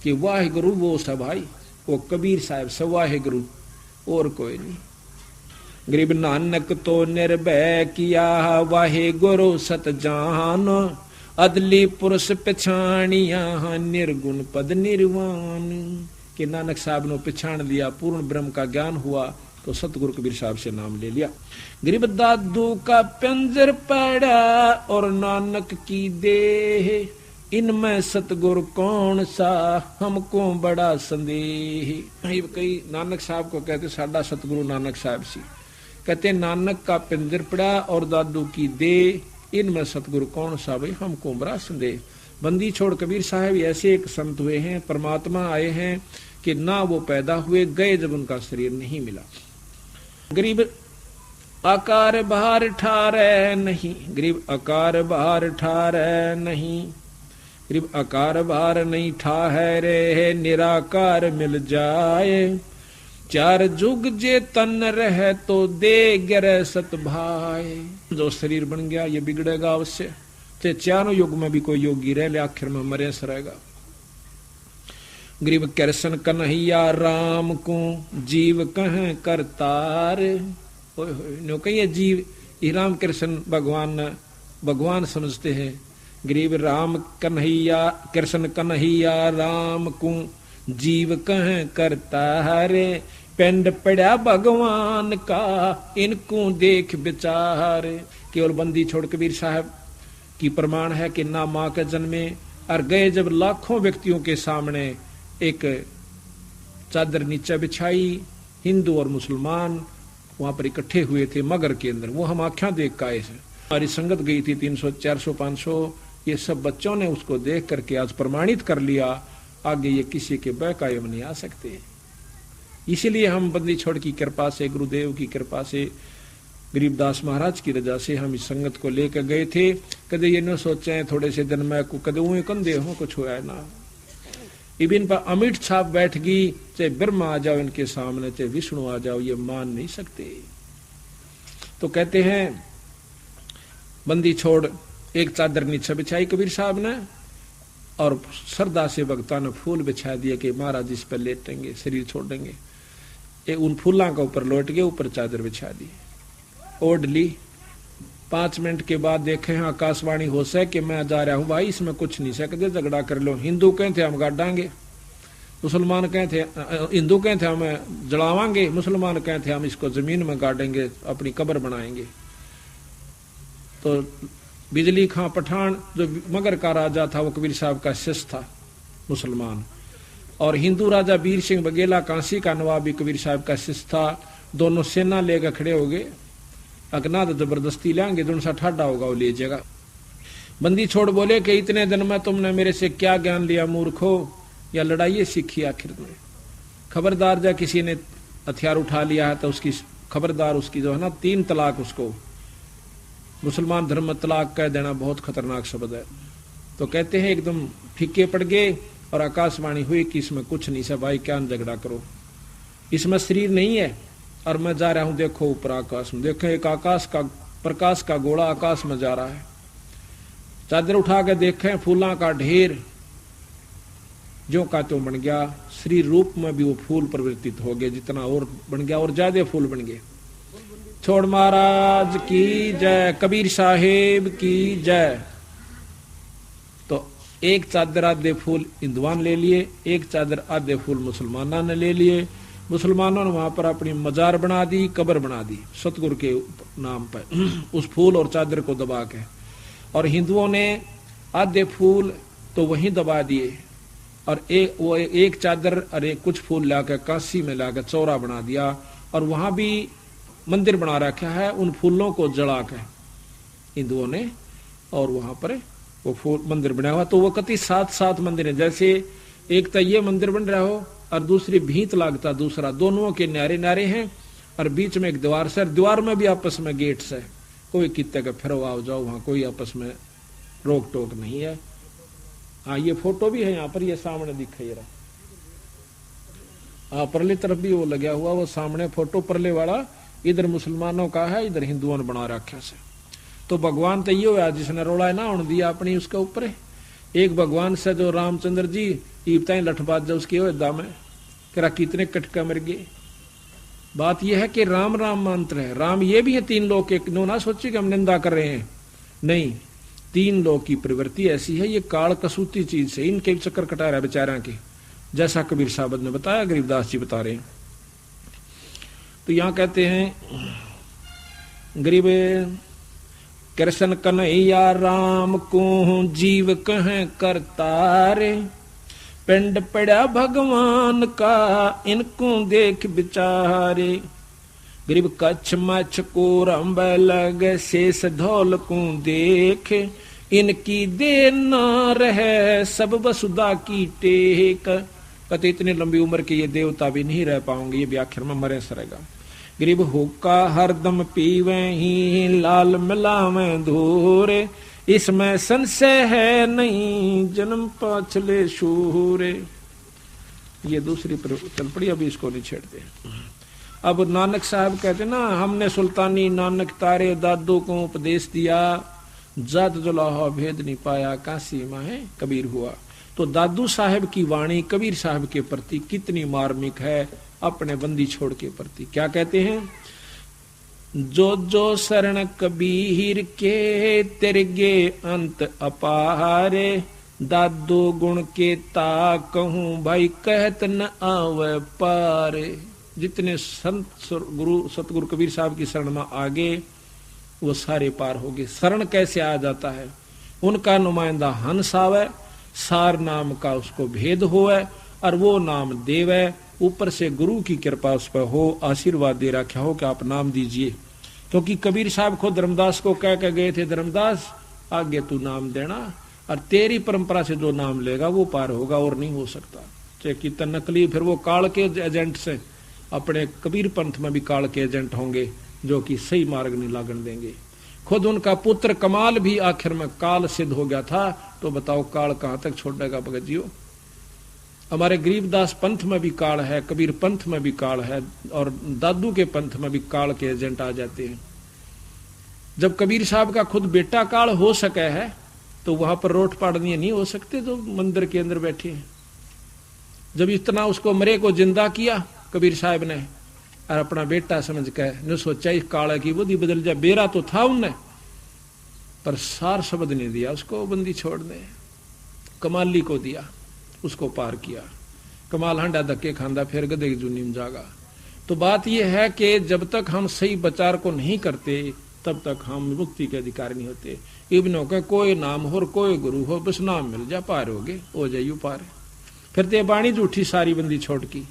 कि वाहे गुरु वो सब भाई, वो कबीर साहब से वाहे गुरु, और कोई नहीं। गरीब नानक तो निर्भय किया, वाहे गुरु सतजान, अदली पुरुष पछाणिया, निर्गुण पद निर्वाण। कि नानक साहब ने पछाण लिया, पूर्ण ब्रह्म का ज्ञान हुआ, तो सतगुरु कबीर साहब से नाम ले लिया। गरीब दादू का पिंजर पड़ा, और नानक की देह, इनमें सतगुरु कौन सा, हमको बड़ा संदेह। कई नानक साहब को कहते साडा सतगुरु नानक साहब सी, कहते नानक का पिंजर पड़ा और दादू की देह, इनमें सतगुरु कौन सा, भाई हमको बड़ा संदेह। बंदी छोड़ कबीर साहब ऐसे एक संत हुए हैं, परमात्मा आए हैं कि ना वो पैदा हुए, गए जब उनका शरीर नहीं मिला। गरीब आकार बाहर ठारे नहीं, गरीब आकार बाहर ठारे नहीं, गरीब आकार बाहर नहीं ठाहरे, निराकार मिल जाए, चार जुग जे तन रहे तो दे गिरे सत भाई। जो शरीर बन गया ये बिगड़ेगा अवश्य, ते चारों युग में भी कोई योगी रह ले, आखिर में मरे सरेगा। गरीब कृष्ण कन्हैया राम को जीव कह करतार, नो कहिए जीव ही राम कृष्ण भगवान समझते हैं। गरीब राम कन्हैया कृष्ण कन्हैया राम को जीव कह करतारे, पिंड पड़ा भगवान का इनको देख विचार। केवल बंदी छोड़ कबीर साहब की प्रमाण है कि ना माँ के जन्मे, और गए जब लाखों व्यक्तियों के सामने एक चादर नीचे बिछाई, हिंदू और मुसलमान वहां पर इकट्ठे हुए थे मगर के अंदर, वो हम आँखें देख के आए थे। हमारी संगत गई थी 300 400 500, ये सब बच्चों ने उसको देख करके आज प्रमाणित कर लिया, आगे ये किसी के बकायम नहीं आ सकते। इसीलिए हम बंदी छोड़ की कृपा से, गुरुदेव की कृपा से, गरीबदास महाराज की रजा से हम इस संगत को लेकर गए थे। कदे ये न सोचे थोड़े से दिन में को कदे ऊँ कंधे हो कुछ हुआ है ना, इबिन पर अमिट छाप बैठ गई, चाहे ब्रह्मा आ जाओ इनके सामने, चाहे विष्णु आ जाओ, ये मान नहीं सकते। तो कहते हैं बंदी छोड़ एक चादर नीचे बिछाई कबीर साहब ने, और श्रद्धा से भक्तों ने फूल बिछा दिया कि महाराज इस पर लेटेंगे, शरीर छोड़ेंगे। उन फूलों का ऊपर लौट गए, ऊपर चादर बिछा दी, ओढ़ ली। 5 मिनट के बाद देखे हैं आकाशवाणी हो से कि मैं जा रहा हूं भाई, इसमें कुछ नहीं सकते, झगड़ा कर लो। हिंदू कहते हम गाड़ांगे, मुसलमान कहे थे, हिंदू कहे थे हमें जलावांगे, मुसलमान कहे थे हम इसको जमीन में गाड़ेंगे, अपनी कब्र बनाएंगे। तो बिजली खां पठान जो मगर का राजा था वो कबीर साहब का शिष्य था मुसलमान, और हिंदू राजा वीर सिंह बघेला कांसी का नवाब भी कबीर साहब का शिष्य था। दोनों सेना लेकर खड़े हो गए, अगना तो जबरदस्ती लेंगे, जो सा ठाडा होगा वो लीजिएगा। बंदी छोड़ बोले कि इतने दिन में तुमने मेरे से क्या ज्ञान लिया मूर्खो, या लड़ाई सीखी आखिर में। खबरदार जब किसी ने हथियार उठा लिया है तो उसकी खबरदार, उसकी जो है ना 3 तलाक, उसको मुसलमान धर्म में तलाक कह देना बहुत खतरनाक शब्द है। तो कहते हैं एकदम फीके पड़ गए और आकाशवाणी हुई कि इसमें कुछ नहीं से भाई, क्या झगड़ा करो, इसमें शरीर नहीं है और मैं जा रहा हूं, देखो ऊपर आकाश में, देखो एक आकाश का प्रकाश का गोला आकाश में जा रहा है। चादर उठा के देखें, फूलों का ढेर जो का तो बन गया, शरीर रूप में भी वो फूल परिवर्तित हो गए, जितना और बन गया और ज्यादा फूल बन गए। छोड़ महाराज की जय, कबीर साहेब की जय। तो एक चादर आधे फूल हिंदुआन ले लिए, एक चादर आधे फूल मुसलमानों ने ले लिए। मुसलमानों ने वहां पर अपनी मजार बना दी, कब्र बना दी सतगुरु के नाम पर उस फूल और चादर को दबा के, और हिंदुओं ने आधे फूल तो वहीं दबा दिए और एक चादर और कुछ फूल लाकर काशी में लाकर चौरा बना दिया, और वहां भी मंदिर बना रखा है उन फूलों को जला के हिंदुओं ने, और वहां पर वो फूल मंदिर बना हुआ। तो वो कति 7 मंदिर है, जैसे एक तो ये मंदिर बन रहा हो और दूसरी भीत लागता दूसरा, दोनों के नारे नारे हैं और बीच में एक दीवार से, दीवार में भी आपस में गेट्स है, कोई कितने का फिर आओ जाओ, वहां कोई आपस में रोक टोक नहीं है। हाँ ये फोटो भी है यहाँ पर, ये सामने दिखा ये रहा, हाँ परली तरफ भी वो लगा हुआ, वो सामने फोटो परले वाला इधर मुसलमानों का है, इधर हिंदुओं ने बना रखा से। तो भगवान तो ये हुआ जिसने रोड़ा ना उन दिया अपनी उसके ऊपर। एक भगवान से जो रामचंद्र जी ईबता लठबाज जो उसकी दाम है करा कितने कटका मर गए। बात यह है कि राम राम मंत्र है, राम ये भी है 3 लोग के, नो ना सोचिए कि हम निंदा कर रहे हैं, नहीं 3 लोग की प्रवृत्ति ऐसी है, ये काल कसूती चीज से इनके चक्कर कटा रहा है बेचारा के, जैसा कबीर साहब ने बताया, गरीबदास जी बता रहे हैं। तो यहां कहते हैं गरीब कृष्ण कन्हैया राम को जीव कहें करतारे, पिंड पड़ा भगवान का इनको देख बिचारे। गरीब कच्छ मच्छ को रंब लग शेष धौल को देख, इनकी दे न रहे सब वसुधा की टेक। कहते इतनी लंबी उम्र के ये देवता भी नहीं रह पाओगे, ये भी आखिर में मरे सरेगा। गरीब हुक्का हरदम पीवे ही लाल मिलावे धोरे, इसमें संशय है नहीं जन्म पाछले शूरे। ये दूसरी चल पड़ी, अभी इसको नहीं छेड़ते। अब नानक साहब कहते ना, हमने सुल्तानी नानक तारे दादू को उपदेश दिया, जात जुलाहा भेद नहीं पाया, काशी माहे कबीर हुआ। तो दादू साहब की वाणी कबीर साहब के प्रति कितनी मार्मिक है, अपने बंदी छोड़ के प्रति। क्या कहते हैं, जो जो शरण कबीर के तिरगे अंत अपारे, दादो गुण के ता कहूं भाई कहत न आवे पारे। जितने संत गुरु सतगुरु कबीर साहब की शरण में आगे वो सारे पार हो गए। शरण कैसे आ जाता है, उनका नुमाइंदा हंस आवे, सार नाम का उसको भेद होवे और वो नाम देवे, ऊपर से गुरु की कृपा उस पर हो, आशीर्वाद दे रखा हो कि आप नाम दीजिए। क्योंकि कबीर साहब खुद धर्मदास को कह के गए थे, धर्मदास आगे तू नाम देना और तेरी परंपरा से जो नाम लेगा वो पार होगा और नहीं हो सकता। चाहे कितना नकली, फिर वो काल के एजेंट से, अपने कबीर पंथ में भी काल के एजेंट होंगे जो कि सही मार्ग नहीं लागण देंगे। खुद उनका पुत्र कमाल भी आखिर में काल सिद्ध हो गया था, तो बताओ काल कहां तक छोड़ेगा भगत जियो। हमारे गरीबदास पंथ में भी काल है, कबीर पंथ में भी काल है, और दादू के पंथ में भी काल के एजेंट आ जाते हैं। जब कबीर साहब का खुद बेटा काल हो सके है, तो वहां पर रोट पाड़नी नहीं हो सकते जो मंदिर के अंदर बैठे हैं। जब इतना उसको मरे को जिंदा किया कबीर साहब ने और अपना बेटा समझ के ने सोचा इस काल की बुद्धि बदल जाए। बेरा तो था उनने, पर सार शब्द नहीं दिया उसको बंदी छोड़ने, कमाली को दिया, उसको पार किया। कमाल हंडा धक्के खांदा फिर गधे की जूनी में जागा। तो बात यह है कि जब तक हम सही विचार को नहीं करते तब तक हम मुक्ति के अधिकारी नहीं होते। इब्नों का कोई नाम हो और कोई गुरु हो, बस नाम मिल जा पार हो जाइयो पार। फिर ते बाणी झूठी सारी बंदी छोड़ की,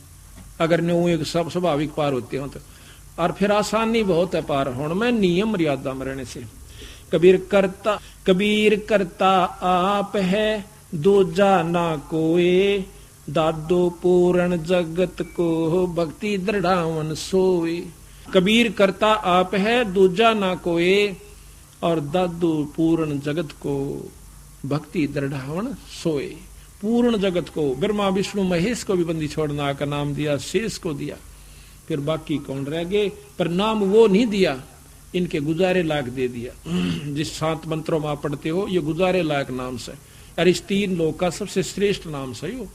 अगर न्यू एक सब स्वाभाविक पार होते हो तो। और फिर आसानी बहुत है पार होने में, नियम मर्यादा में रहने से। कबीर करता आप है दूजा ना कोई, दादो पूर्ण जगत को भक्ति दृढ़ावन सोए। कबीर करता आप है दूजा ना कोई, और दादो पूर्ण जगत को भक्ति दृढ़ावन सोए। पूर्ण जगत को, ब्रह्मा विष्णु महेश को भी बंदी छोड़ना का नाम दिया, शेष को दिया, फिर बाकी कौन रह गए। पर नाम वो नहीं दिया, इनके गुजारे लायक दे दिया। जिस 7 मंत्रों में आप पढ़ते हो, ये गुजारे लायक नाम से, और इस 3 लोक का सबसे श्रेष्ठ नाम से हो।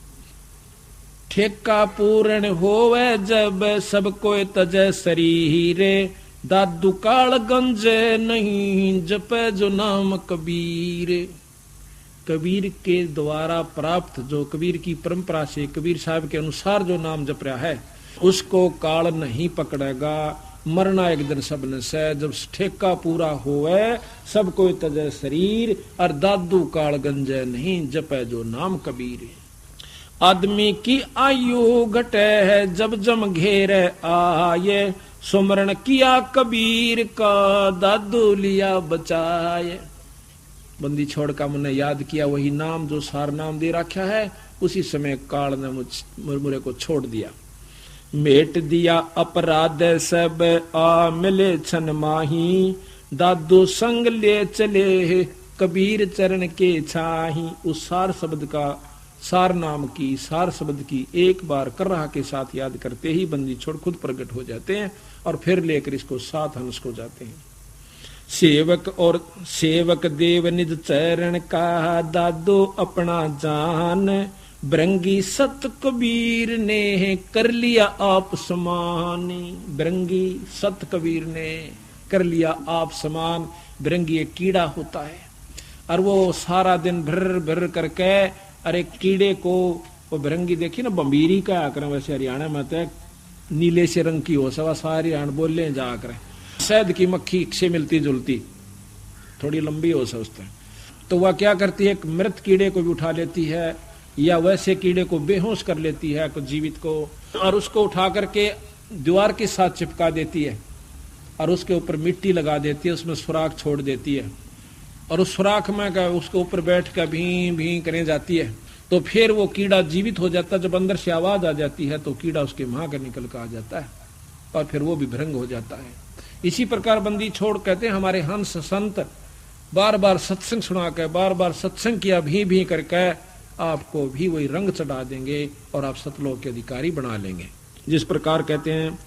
ठेका पूर्ण होवे जब सब कोई तजय शरीरे, दादू काल गंजे नहीं जपे जो नाम कबीर। कबीर के द्वारा प्राप्त, जो कबीर की परंपरा से कबीर साहब के अनुसार जो नाम जप रहा है, उसको काल नहीं पकड़ेगा। मरना एक दिन सबने से, जब ठेका पूरा होवे सब कोई तजय शरीर, और दादू काल गंजे नहीं जपे जो नाम कबीर। आदमी की आयु घटे है जब जम घेरे आए, सुमरण किया कबीर का दादू लिया बचाए। बंदी छोड़ का मैंने याद किया वही नाम जो सार नाम दे रखा है, उसी समय काल ने मुझे को छोड़ दिया। मेट दिया अपराध सब आ मिले छन माही, दादू संग ले चले कबीर चरण के छाही। उस सार शब्द का, सार नाम की, सार शब्द की एक बार कर्रा के साथ याद करते ही बंदी छोड़ खुद प्रकट हो जाते हैं, और फिर लेकर इसको 7 हंस को जाते हैं। सेवक देव निज चरण का, दादो अपना जान, बरंगी सत कबीर ने कर लिया आप समान। बरंगी सत कबीर ने कर लिया आप समान। बरंगी एक कीड़ा होता है, और वो सारा दिन भर भर करके, अरे कीड़े को वो बरंगी देखी ना, बम्बीरी का आकर, वैसे हरियाणा में तो नीले से रंग की हो, सवा सारी हरियाणा बोले जाकर शहद की मक्खी से मिलती जुलती, थोड़ी लंबी हो सकता है। तो वह क्या करती है, मृत कीड़े को भी उठा लेती है, या वैसे कीड़े को बेहोश कर लेती है कुछ जीवित को, और उसको उठा करके दीवार के साथ चिपका देती है, और उसके ऊपर मिट्टी लगा देती है, उसमें सुराख छोड़ देती है, और उस सुराख में उसके ऊपर बैठ कर भी भी करें जाती है। तो फिर वो कीड़ा जीवित हो जाता है। जब अंदर से आवाज आ जाती है तो कीड़ा उसके मुंह का निकल कर आ जाता है, और फिर वो भी भ्रंग हो जाता है। इसी प्रकार बंदी छोड़ कहते हैं हमारे हंस संत बार बार सत्संग सुना के, बार बार सत्संग किया भी करके आपको भी वही रंग चढ़ा देंगे, और आप सतलोक के अधिकारी बना लेंगे। जिस प्रकार कहते हैं,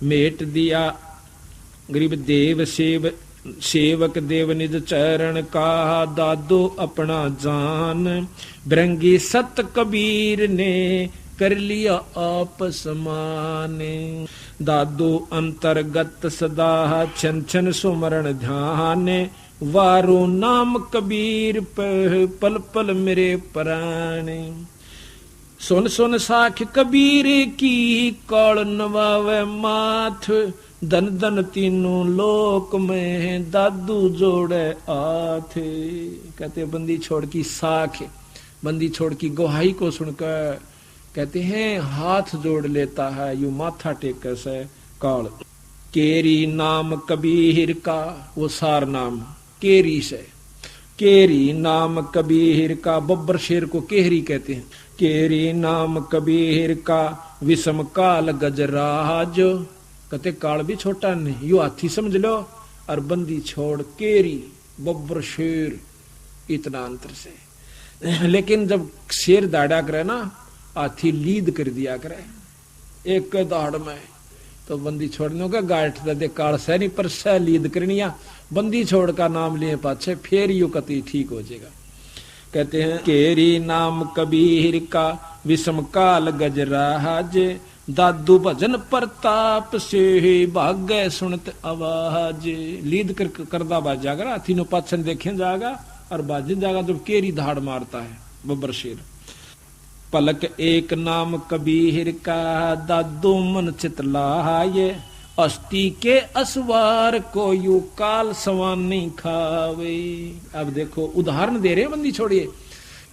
मेट दिया गरीब देव सेवक देव निज चरण का, दादो अपना जान, बरंगी सत कबीर ने कर लिया आप समान। दादो अंतर्गत सदा छन छन सुमरण ध्यान, वारो नाम कबीर पल पल मेरे प्राण। सुन सुन साख कबीर की, कौड़ नवावे माथ, धन धन तीनों लोक में दादू जोड़े आथ। कहते बंदी छोड़ की साख, बंदी छोड़ की गुहाई को सुनकर कहते हैं हाथ जोड़ लेता है, यू माथा टेक से काल। केरी नाम कबीर का, वो सार नाम केरी से, केरी नाम कबीर का, बब्बर शेर को केहरी कहते हैं। केरी नाम कबीर का, विषम काल गजराज। कहते काल भी छोटा नहीं, यू हाथी समझ लो, और बंदी छोड़ केरी बब्बर शेर, इतना अंतर से। लेकिन जब शेर दाड़ा करे ना, हाथी लीद कर दिया करे एक दाड़ में, तो बंदी छोड़ने का गाठ दे काल से नहीं, पर सह लीद करनिया। बंदी छोड़ का नाम लिए पाछे फिर यू कति ठीक हो जाएगा। कहते हैं केरी नाम कबीर का, विषम काल गजराज, दादू भजन प्रताप से भाग्य सुनत आवाज। लीद करदा बाज जागा, हाथी नो पाछन देखे जाएगा और बाजन जाएगा जब केरी धाड़ मारता है बब्बर शेर। पलक एक नाम कबीर का, दादू मन चितलाए, अस्थि के असवार को यू काल सवान नहीं खावे। अब देखो उदाहरण दे रहे हैं बंदी छोड़िए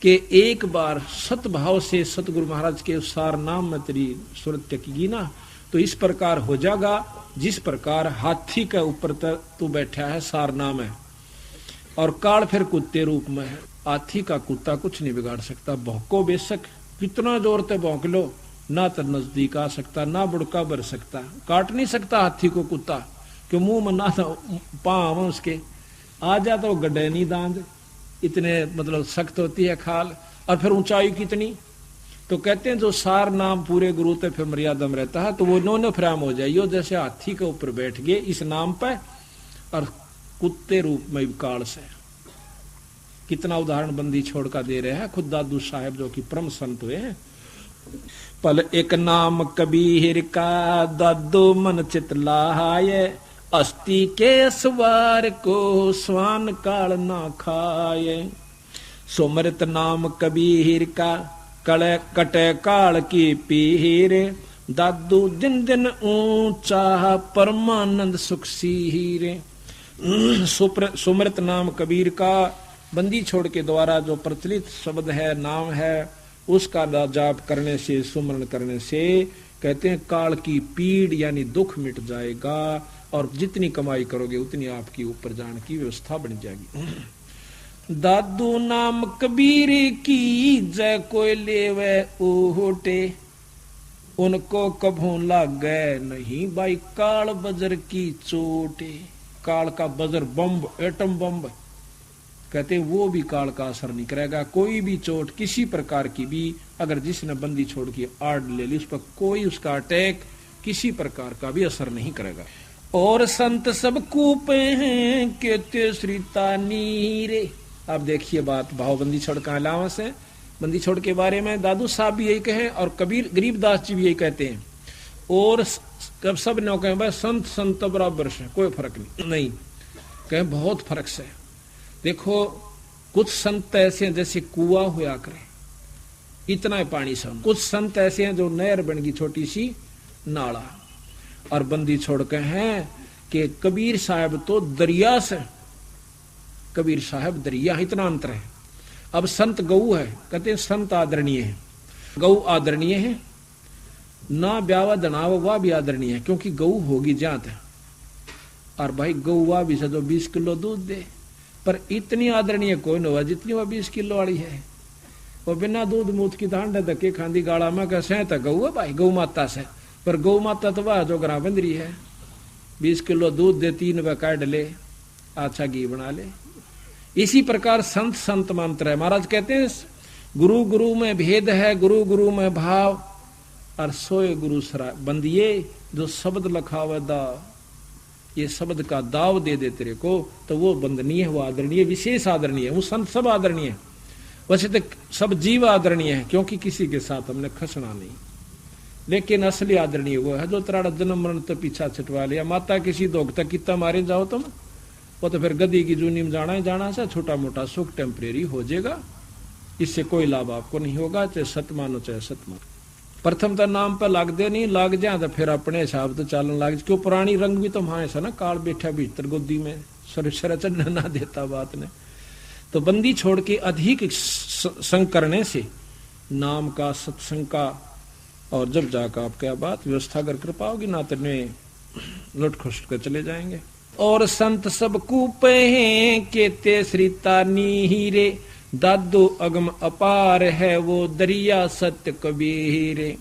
कि एक बार सतभाव से सतगुरु महाराज के सार नाम में तेरी सुरत टेकेगी ना तो इस प्रकार हो जाएगा जिस प्रकार हाथी के ऊपर तू बैठा है सार नाम है, और काल फिर कुत्ते रूप में है। हाथी का कुत्ता कुछ नहीं बिगाड़ सकता, भौंको बेशक कितना जोर से भौंक लो, ना तो नजदीक आ सकता ना बुड़का भर सकता, काट नहीं सकता हाथी को कुत्ता, क्यों मुंह में ना तो पाँव उसके आ जाता वो गड्ढे नहीं दांत, इतने मतलब सख्त होती है खाल, और फिर ऊंचाई कितनी। तो कहते हैं जो सार नाम पूरे गुरु ते फिर मर्यादा में रहता है तो वो नौने फ्राम हो जाइयो, जैसे हाथी के ऊपर बैठ गए इस नाम पे और कुत्ते रूप में काल से। कितना उदाहरण बंदी छोड़ का दे रहे हैं खुद दादू साहेब जो कि परम संत हुए हैं। पल एक नाम कबीर का, दादू मन चितलाए, अस्थि के सवार को स्वान काल ना खाए। सुमृत नाम कबीर का, कले कटे काल की पीर, दादू दिन दिन ऊंचा परमानंद सुख सीरे। सुमृत नाम कबीर का, बंदी छोड़ के द्वारा जो प्रचलित शब्द है नाम है उसका जाप करने से सुमरण करने से कहते हैं काल की पीड़ यानी दुख मिट जाएगा, और जितनी कमाई करोगे उतनी आपकी ऊपर जाने की व्यवस्था बन जाएगी। दादू नाम कबीर की जय कोई लेवे ओटे, उनको कभू लागे नहीं भाई काल बजर की चोटे। काल का बजर बम्ब एटम बम्ब कहते वो भी काल का असर नहीं करेगा, कोई भी चोट किसी प्रकार की भी अगर जिसने बंदी छोड़ के आड़ ले ली उस पर कोई उसका अटैक किसी प्रकार का भी असर नहीं करेगा। और संत सब कूपे हैं कहते श्रीता नीरे। अब देखिए बात भावबंदी छोड़ का अलावा से बंदी छोड़ के बारे में दादू साहब भी यही कहे और कबीर गरीबदास जी भी यही कहते हैं, और कब सब ने कहे भाई संत संत बराबर से कोई फर्क नहीं कहे बहुत फर्क से। देखो कुछ संत ऐसे हैं जैसे कुआं हुआ करे इतना ही पानी से, कुछ संत ऐसे हैं जो नहर बन गई छोटी सी नाला, और बंदी छोड़ के हैं कि कबीर साहब तो दरिया से, कबीर साहब दरिया, इतना अंतर है। अब संत गऊ है, कहते हैं संत आदरणीय है, गऊ आदरणीय है ना, ब्यावा दनावा वह भी आदरणीय है क्योंकि गऊ होगी जात है, और भाई गऊ वह भी जो 20 किलो दूध दे, पर इतनी आदरणीय कोई न हुआ जितनी वह 20 किलो वाली है। वो बिना दूध मूत की धांडे धक्के खांदी गाड़ा में कैसे है गऊ है भाई गऊ माता से, पर गौ माता तो वह जो ग्राम बंदरी है 20 किलो दूध दे 3 रुपये काट ले अच्छा घी बना ले। इसी प्रकार संत संत मंत्र है। महाराज कहते हैं गुरु गुरु में भेद है, गुरु गुरु में भाव, और सोए गुरु सरा बंदिए जो शब्द लखावे दा, ये शब्द का दाव दे दे तेरे को तो वो बंदनीय है, वो आदरणीय विशेष आदरणीय है। वो संत सब आदरणीय है, वैसे तो सब जीव आदरणीय है क्योंकि किसी के साथ हमने खसना नहीं, लेकिन असली आदरणीय वो है जो तेरा जन्म मरण तो पीछा छटवा लिया। माता किसी दोग तक कितना मारे जाओ तुम, वो तो फिर गदी की जूनी में जाना ही जाना से, छोटा मोटा सुख टेम्परेरी हो जाएगा, इससे कोई लाभ आपको नहीं होगा, चाहे सत मानो चाहे सत मानो। प्रथम तो नाम पर लाग दे नहीं, लाग जाए तो फिर अपने हिसाब तो चालन लाग, क्यों पुरानी रंग भी तो वहां ऐसा ना काल बैठा भीतर गोदी में सर चढ़ने ना देता बात ने। तो बंदी छोड़ के अधिक संग करने से नाम का सत्संग का, और जब जाकर आप क्या बात व्यवस्था कर कृपा होगी ना तो लुट खुश कर चले जाएंगे। और संत सब कूपे हैं केते श्रीता नीरे, दादू अगम अपार है वो दरिया सत्य कबीरे।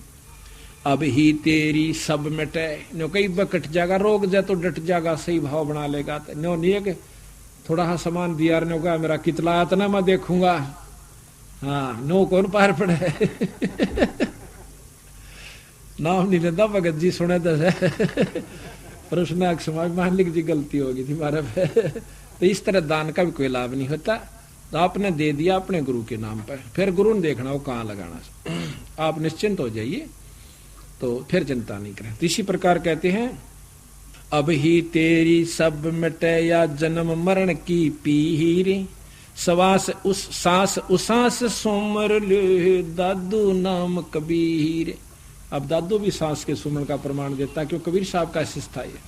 अब ही तेरी सब मिटे, नो कई बकट जाएगा, रोक जाए तो डट जाएगा, सही भाव बना लेगा। नो नहीं है कि थोड़ा सा सामान दिया ने होगा मेरा कितला आता ना मैं देखूंगा, हाँ नो कौन पार पड़े नाम नहीं लेता भगत जी सुने तो पर उसने समाज मान ली जी गलती होगी थी हमारे पे तो इस तरह दान का भी कोई लाभ नहीं होता। तो आपने दे दिया अपने गुरु के नाम पर, फिर गुरु ने देखना वो कहाँ लगाना, आप निश्चिंत हो जाइए तो फिर चिंता नहीं करें। तो इसी प्रकार कहते हैं अब ही तेरी सब मिटे या जन्म मरण की पीर, सवास उस सांस उसास सुमर ले दादू नाम कबीर। अब दादू भी सांस के सुमरण का प्रमाण देता है, क्योंकि कबीर साहब का शिष्य था ये।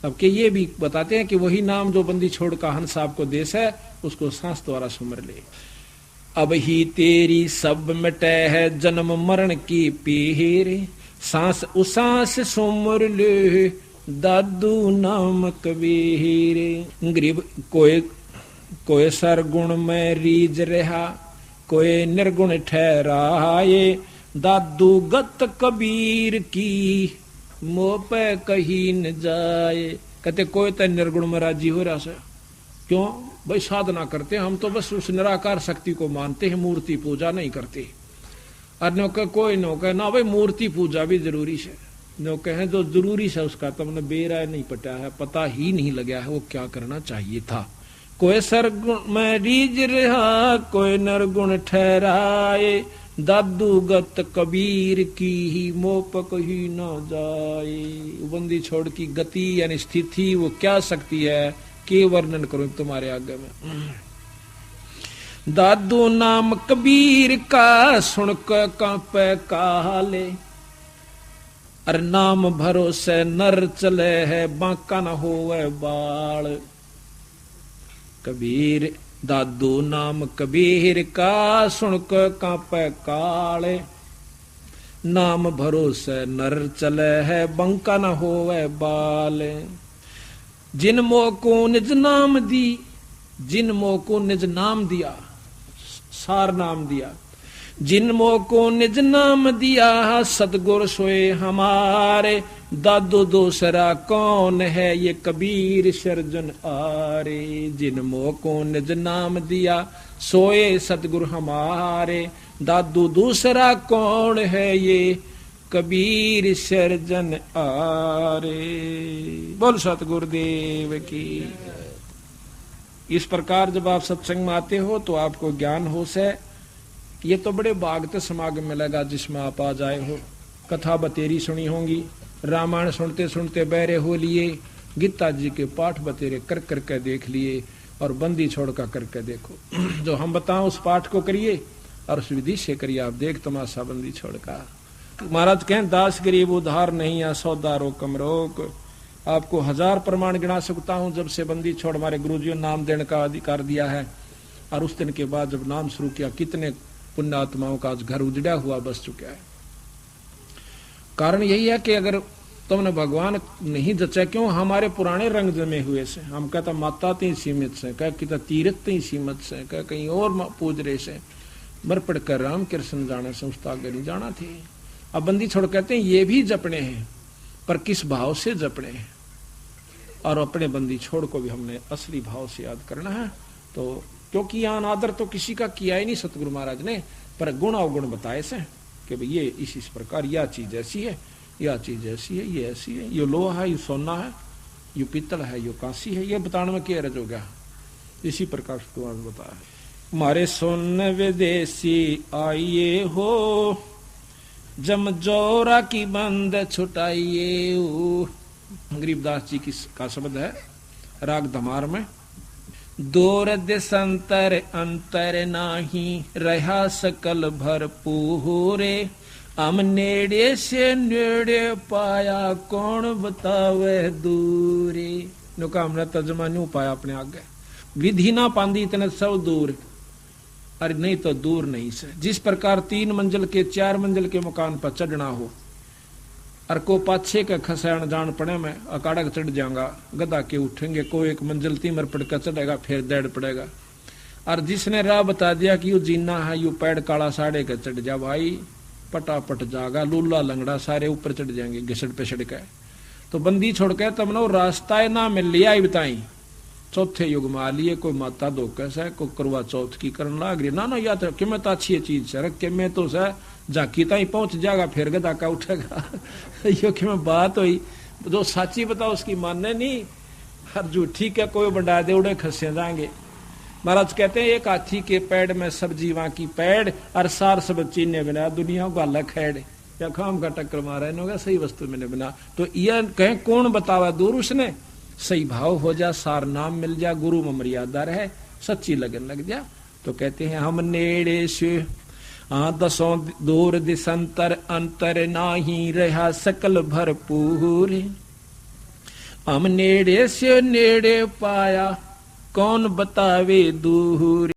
अब के ये भी बताते हैं कि वही नाम जो बंदी छोड़ का हंस साहब को देश है, उसको सांस द्वारा सुमर ले। अब ही तेरी सब मिटे है जन्म मरण की पीर, सांस उसास सुमर ले दादू नाम कबीर। गरीब कोई सरगुण में रीज रहा, कोई निर्गुण ठहराए, दादू गत कबीर की मोह पे कहीं न जाए। कहते कोई तो निर्गुण में राजी हो रहा से, क्यों भाई साधना करते हम तो बस उस निराकार शक्ति को मानते हैं, मूर्ति पूजा नहीं करते। और नो कहे कोई नो कहे ना भाई मूर्ति पूजा भी जरूरी है, नो कहे जो जरूरी है उसका तुमने बेरा नहीं पटा है, पता ही नहीं लगा है वो क्या करना चाहिए था। कोई सरगुण में रीज रहा, कोई निर्गुण ठहराए, दादू गत कबीर की ही मोप कहीं न जाए। बंदी छोड़ की गति यानी स्थिति वो क्या सकती है, के वर्णन करूं तुम्हारे आगे में। दादू नाम कबीर का सुनकर कांपे काले, अरे नाम भरोसे नर चले है बांका न होवे बाल। कबीर दादू नाम कबीर का सुनकर कांपे काले, नाम भरोसे नर चले है बंका न होवे बाल। जिन मोह को निज नाम दी, जिन मोह को निज नाम दिया, सार नाम दिया, जिन मोह को निज नाम दिया, सतगुर सोए हमारे, दादू दूसरा कौन है ये कबीर सर्जन आरे। जिन मोह को निज नाम दिया, सोए सतगुरु हमारे, दादू दूसरा कौन है ये कबीर सर्जन आरे। बोल सतगुरुदेव की। इस प्रकार जब आप सत्संग में आते हो तो आपको ज्ञान हो से, ये तो बड़े भागते समागम मिलेगा जिसमें आप आ जाए हो। कथा बतेरी सुनी होंगी, रामायण सुनते सुनते बहरे हो लिए, गीता जी के पाठ बतेरे कर करके देख लिए, और बंदी छोड़ कर करके देखो। जो हम बताओ उस पाठ को करिए और उस विधि से करिए, आप देख तमाशा बंदी छोड़ का। महाराज कहें दास गरीब उधार नहीं है, सौदा रोकम रोक। आपको 1000 प्रमाण गिना सकता हूं जब से बंदी छोड़ हमारे गुरुजियों नाम देने का अधिकार दिया है। और उस दिन के बाद जब नाम शुरू किया, कितने पुण्यात्माओं का आज घर उजड़ा हुआ बस चुका है। कारण यही है कि अगर तुमने भगवान नहीं जचा, क्यों हमारे पुराने रंग जमे हुए से, हम कहता माता ती सीमित से, कह किता तीर्थ ती सीमित से, कह कहीं और पूज रहे से, मर पड़ कर राम कृष्ण जाने से उसका आगे नहीं जाना थी। अब बंदी छोड़ कहते हैं ये भी जपने हैं, पर किस भाव से जपने हैं, और अपने बंदी छोड़ को भी हमने असली भाव से याद करना है। तो क्योंकि यहाँ अनादर तो किसी का किया ही नहीं सतगुरु महाराज ने, पर गुण अवगुण बताए से कि भाई ये इस प्रकार यह चीज ऐसी है, यह चीज ऐसी है, ये ऐसी है, ये लोहा है, ये सोना है, ये पित्तल है, ये कांसी है, ये बताने में क्या रज हो गया। इसी प्रकार से बताया। मारे सुन विदेशी आइए हो, जम जोरा की बंद छुटाइए। गरीबदास जी की का शब्द है, राग धमार में। दूर दिसंतर अंतर नाही, रहा सकल भरपूरे, हम नेड़े से नेड़े पाया, कौन बतावे दूरे। नुका हमने तर्जमा नहीं पाया अपने आगे, विधि ना पांदी इतने सब दूर, अरे नहीं तो दूर नहीं से। जिस प्रकार 3 मंजिल के 4 मंजिल के मकान पर चढ़ना हो, और को पाछे का खसैन जान पड़े में अकाड़क चढ़ जाऊंगा, गदा के उठेंगे, को 1 मंजिल तीमर पड़कर चढ़ेगा, फिर दौड़ पड़ेगा। और जिसने राह बता दिया कि यू जीना है, यू पैड़ काला साड़े के चढ़ जा भाई, पटापट जागा, लूला लंगड़ा सारे ऊपर चढ़ जाएंगे घिसड़ पिसड़ के। तो बंदी छोड़ के तब नो रास्ता ना मिल लिया ही बताई। चौथे युग में आ लिए, कोई माता धोखे से, कोई करवा चौथ की करन लाग रही, ना या तो कि मैं तो अच्छी चीज से रख के मैं तो से झाकी ताई पहुंच जाएगा, फिर गदा का उठेगा। यो कि मैं बात हुई, जो साची बताओ उसकी मानने नहीं, हर झूठी के कोई बंडा दे उड़े खसे जाएंगे। महाराज कहते हैं एक हाथी के पेड़ में सब जीवा की पेड़, और सार सब चीने बिना दुनिया को अलग खेड़, या खाम का टक्कर मारा इन्होंने सही वस्तु मैंने बिना। तो यह कहें कौन बतावा दूर, उसने सही भाव हो जा, सार नाम मिल जा, गुरु में मर्यादा रहे, सच्ची लगन लग जा तो कहते हैं हम नेड़े से दसों दूर दिसंतर अंतर नाही रहा सकल भरपूर। हम नेड़े से नेड़े पाया कौन बतावे दूर।